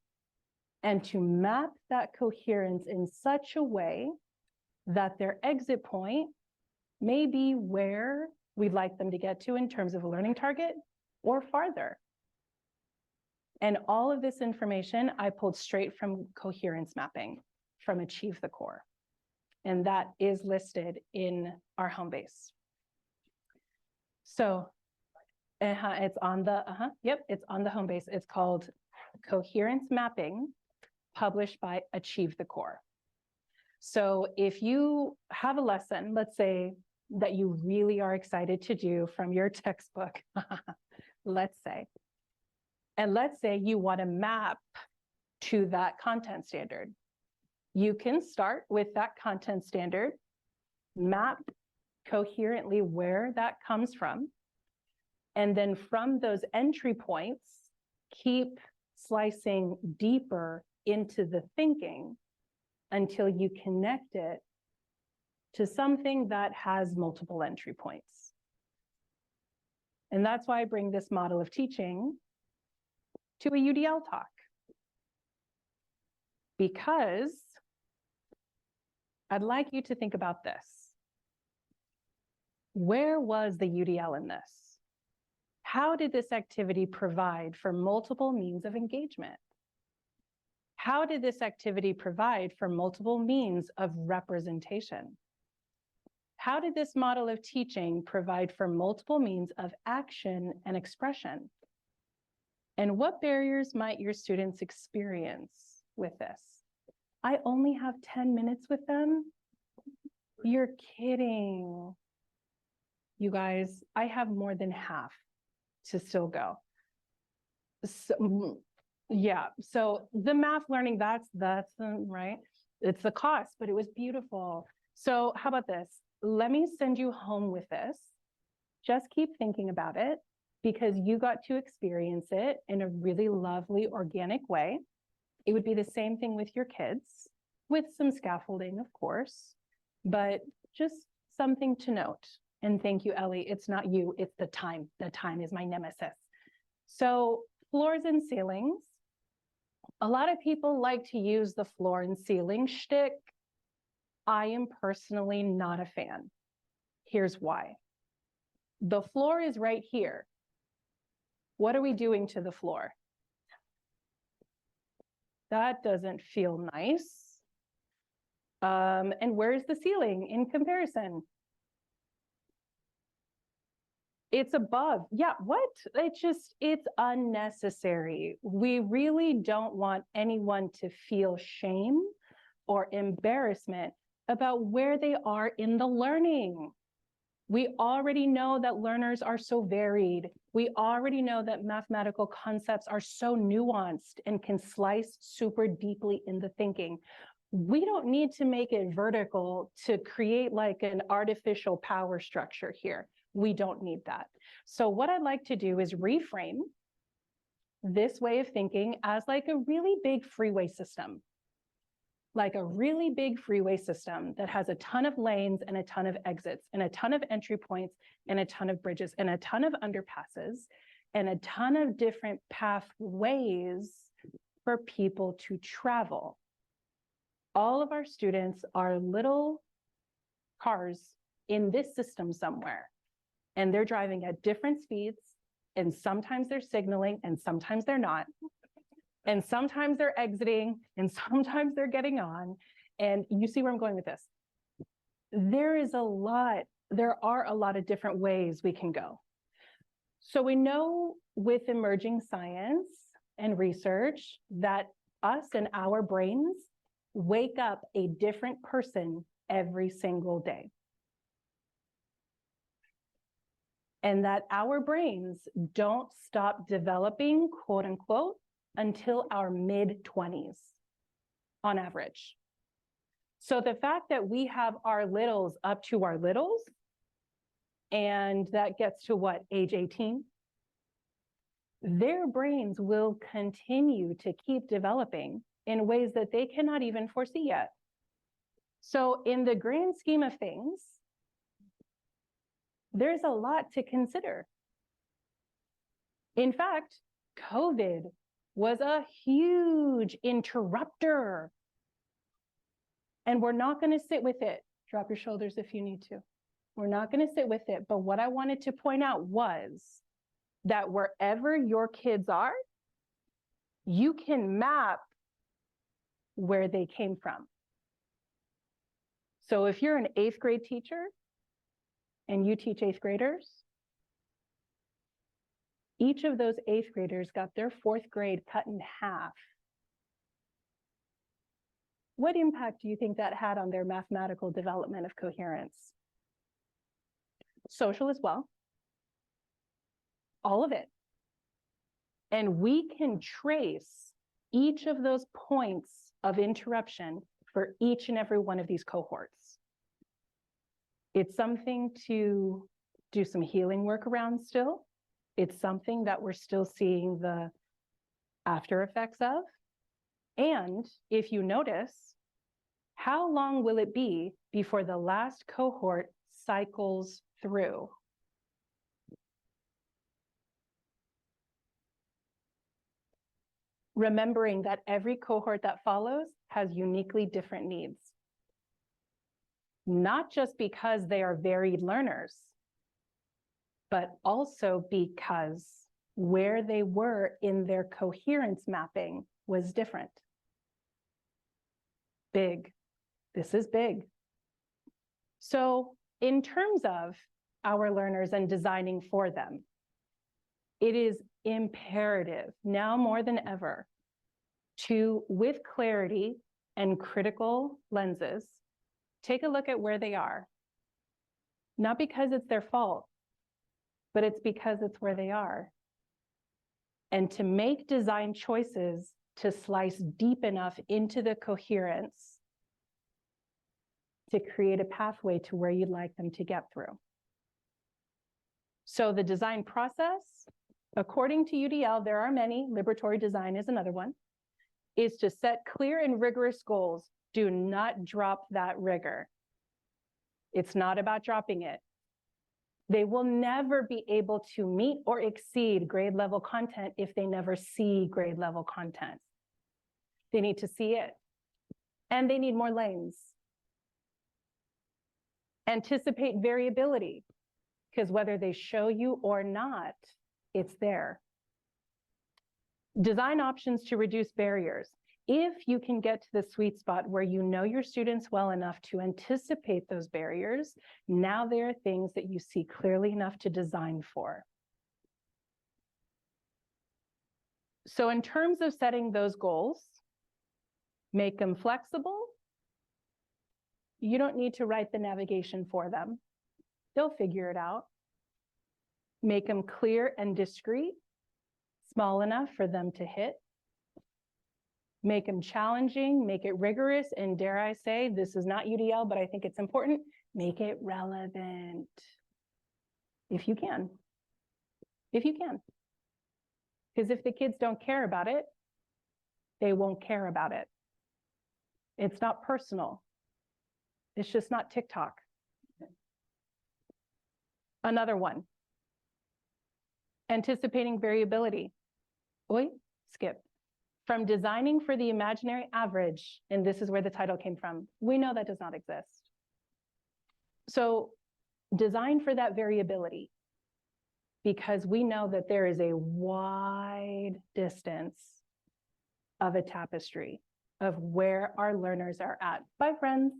Speaker 1: and to map that coherence in such a way that their exit point may be where we'd like them to get to in terms of a learning target or farther. And all of this information I pulled straight from coherence mapping from Achieve the Core. And that is listed in our home base. So it's on the, it's on the home base. It's called Coherence Mapping, published by Achieve the Core. So if you have a lesson, let's say that you really are excited to do from your textbook, let's say, and let's say you want to map to that content standard. You can start with that content standard, map coherently where that comes from, and then from those entry points, keep slicing deeper into the thinking until you connect it to something that has multiple entry points. And that's why I bring this model of teaching to a UDL talk. Because I'd like you to think about this. Where was the UDL in this? How did this activity provide for multiple means of engagement? How did this activity provide for multiple means of representation? How did this model of teaching provide for multiple means of action and expression? And what barriers might your students experience with this? I only have 10 minutes with them? You're kidding. You guys, I have more than half to still go. So, yeah, so the math learning, that's right. It's the cost, but it was beautiful. So how about this? Let me send you home with this. Just keep thinking about it because you got to experience it in a really lovely, organic way. It would be the same thing with your kids, with some scaffolding, of course, but just something to note. And thank you, Ellie. It's not you, it's the time. The time is my nemesis. So floors and ceilings. A lot of people like to use the floor and ceiling shtick. I am personally not a fan. Here's why. The floor is right here. What are we doing to the floor? That doesn't feel nice. And where's the ceiling in comparison? It's above. Yeah, what? It's unnecessary. We really don't want anyone to feel shame or embarrassment about where they are in the learning. We already know that learners are so varied. We already know that mathematical concepts are so nuanced and can slice super deeply in the thinking. We don't need to make it vertical to create like an artificial power structure here. We don't need that. So what I'd like to do is reframe this way of thinking as like a really big freeway system. Like a really big freeway system that has a ton of lanes and a ton of exits and a ton of entry points and a ton of bridges and a ton of underpasses and a ton of different pathways for people to travel. All of our students are little cars in this system somewhere, and they're driving at different speeds, and sometimes they're signaling and sometimes they're not. And sometimes they're exiting and sometimes they're getting on. And you see where I'm going with this. There are a lot of different ways we can go. So we know with emerging science and research that us and our brains wake up a different person every single day. And that our brains don't stop developing, quote unquote, until our mid-20s on average. So the fact that we have our littles up to our littles, and that gets to what, age 18? Their brains will continue to keep developing in ways that they cannot even foresee yet. So in the grand scheme of things, there's a lot to consider. In fact, COVID was a huge interrupter. And we're not going to sit with it. Drop your shoulders if you need to. We're not going to sit with it. But what I wanted to point out was that wherever your kids are, you can map where they came from. So if you're an 8th grade teacher and you teach 8th graders, each of those 8th graders got their 4th grade cut in half. What impact do you think that had on their mathematical development of coherence? Social as well. All of it. And we can trace each of those points of interruption for each and every one of these cohorts. It's something to do some healing work around still. It's something that we're still seeing the after effects of, and if you notice, how long will it be before the last cohort cycles through? Remembering that every cohort that follows has uniquely different needs. Not just because they are varied learners, but also because where they were in their coherence mapping was different. Big. This is big. So in terms of our learners and designing for them, it is imperative now more than ever to, with clarity and critical lenses, take a look at where they are. Not because it's their fault, but it's because it's where they are. And to make design choices to slice deep enough into the coherence to create a pathway to where you'd like them to get through. So the design process, according to UDL, there are many, liberatory design is another one, is to set clear and rigorous goals. Do not drop that rigor. It's not about dropping it. They will never be able to meet or exceed grade level content if they never see grade level content. They need to see it. And they need more lanes. Anticipate variability, because whether they show you or not, it's there. Design options to reduce barriers. If you can get to the sweet spot where you know your students well enough to anticipate those barriers, now there are things that you see clearly enough to design for. So in terms of setting those goals, make them flexible. You don't need to write the navigation for them. They'll figure it out. Make them clear and discreet, small enough for them to hit. Make them challenging, make it rigorous, and dare I say, this is not UDL, but I think it's important, make it relevant. If you can. If you can. Because if the kids don't care about it, they won't care about it. It's not personal. It's just not TikTok. Another one. Anticipating variability. Oi, skip. From designing for the imaginary average, and this is where the title came from, we know that does not exist. So design for that variability, because we know that there is a wide distance of a tapestry of where our learners are at. Bye, friends.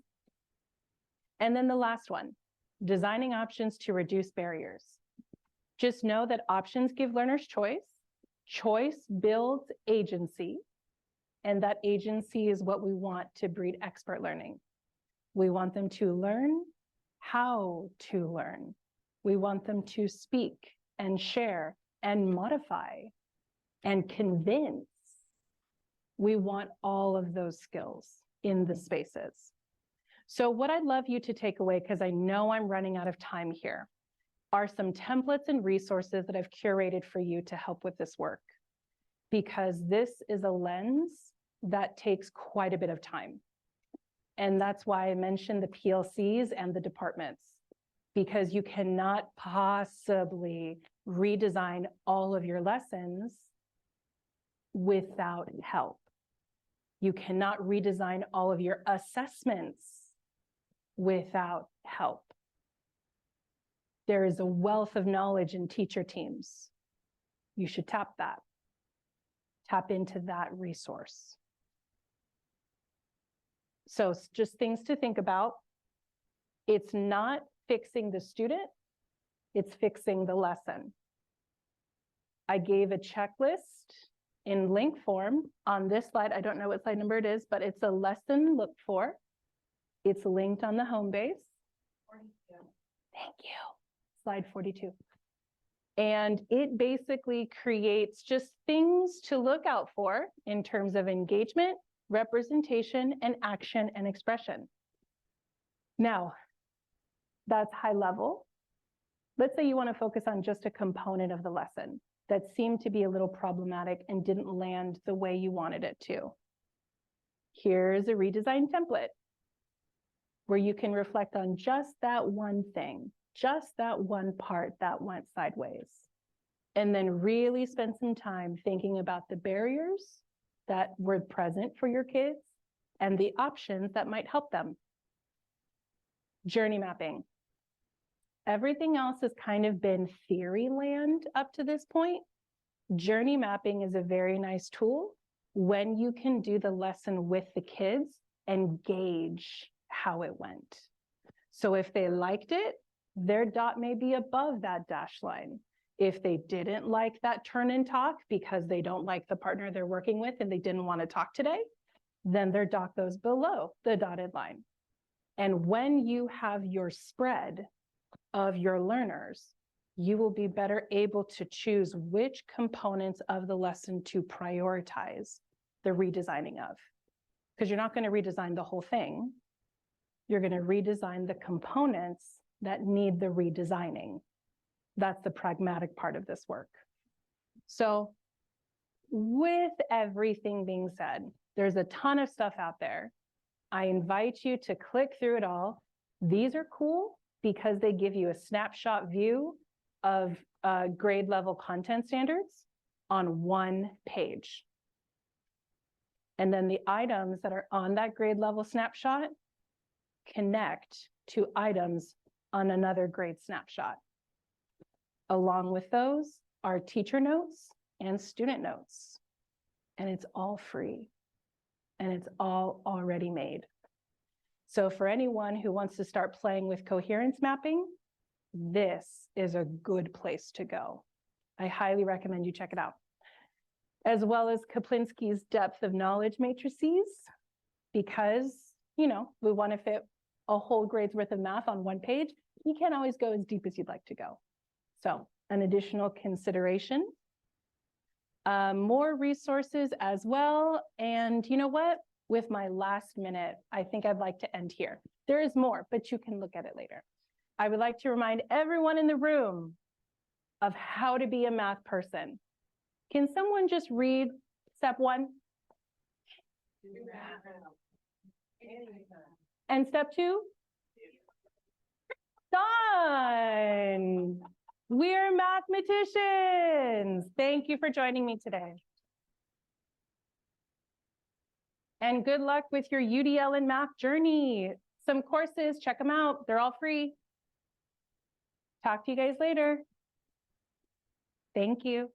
Speaker 1: And then the last one, designing options to reduce barriers. Just know that options give learners choice. Choice builds agency, and that agency is what we want to breed expert learning. We want them to learn how to learn. We want them to speak and share and modify and convince. We want all of those skills in the spaces. So what I'd love you to take away, because I know I'm running out of time here, are some templates and resources that I've curated for you to help with this work. Because this is a lens that takes quite a bit of time. And that's why I mentioned the PLCs and the departments, because you cannot possibly redesign all of your lessons without help. You cannot redesign all of your assessments without help. There is a wealth of knowledge in teacher teams. You should tap that. Tap into that resource. So just things to think about. It's not fixing the student, it's fixing the lesson. I gave a checklist in link form on this slide. I don't know what slide number it is, but it's a lesson look for. It's linked on the home base. 42. Thank you. Slide 42. And it basically creates just things to look out for in terms of engagement, representation, and action and expression. Now, that's high level. Let's say you want to focus on just a component of the lesson. that seemed to be a little problematic and didn't land the way you wanted it to. Here's a redesign template where you can reflect on just that one thing, just that one part that went sideways. And then really spend some time thinking about the barriers that were present for your kids and the options that might help them. Journey mapping. Everything else has kind of been theory land up to this point. Journey mapping is a very nice tool when you can do the lesson with the kids and gauge how it went. So if they liked it, their dot may be above that dash line. If they didn't like that turn and talk because they don't like the partner they're working with and they didn't want to talk today, then their dot goes below the dotted line. And when you have your spread of your learners, you will be better able to choose which components of the lesson to prioritize the redesigning of. Because you're not going to redesign the whole thing. You're going to redesign the components that need the redesigning. That's the pragmatic part of this work. So with everything being said, there's a ton of stuff out there. I invite you to click through it all. These are cool because they give you a snapshot view of grade level content standards on one page. And then the items that are on that grade level snapshot connect to items on another grade snapshot. Along with those are teacher notes and student notes. And it's all free. And it's all already made. So for anyone who wants to start playing with coherence mapping, this is a good place to go. I highly recommend you check it out. As well as Kaplinski's depth of knowledge matrices, because, you know, we want to fit a whole grade's worth of math on one page. You can't always go as deep as you'd like to go. So an additional consideration. More resources as well. And you know what? With my last minute, I think I'd like to end here. There is more, but you can look at it later. I would like to remind everyone in the room of how to be a math person. Can someone just read step 1? And step 2? Done. We're mathematicians. Thank you for joining me today. And good luck with your UDL and math journey. Some courses, check them out. They're all free. Talk to you guys later. Thank you.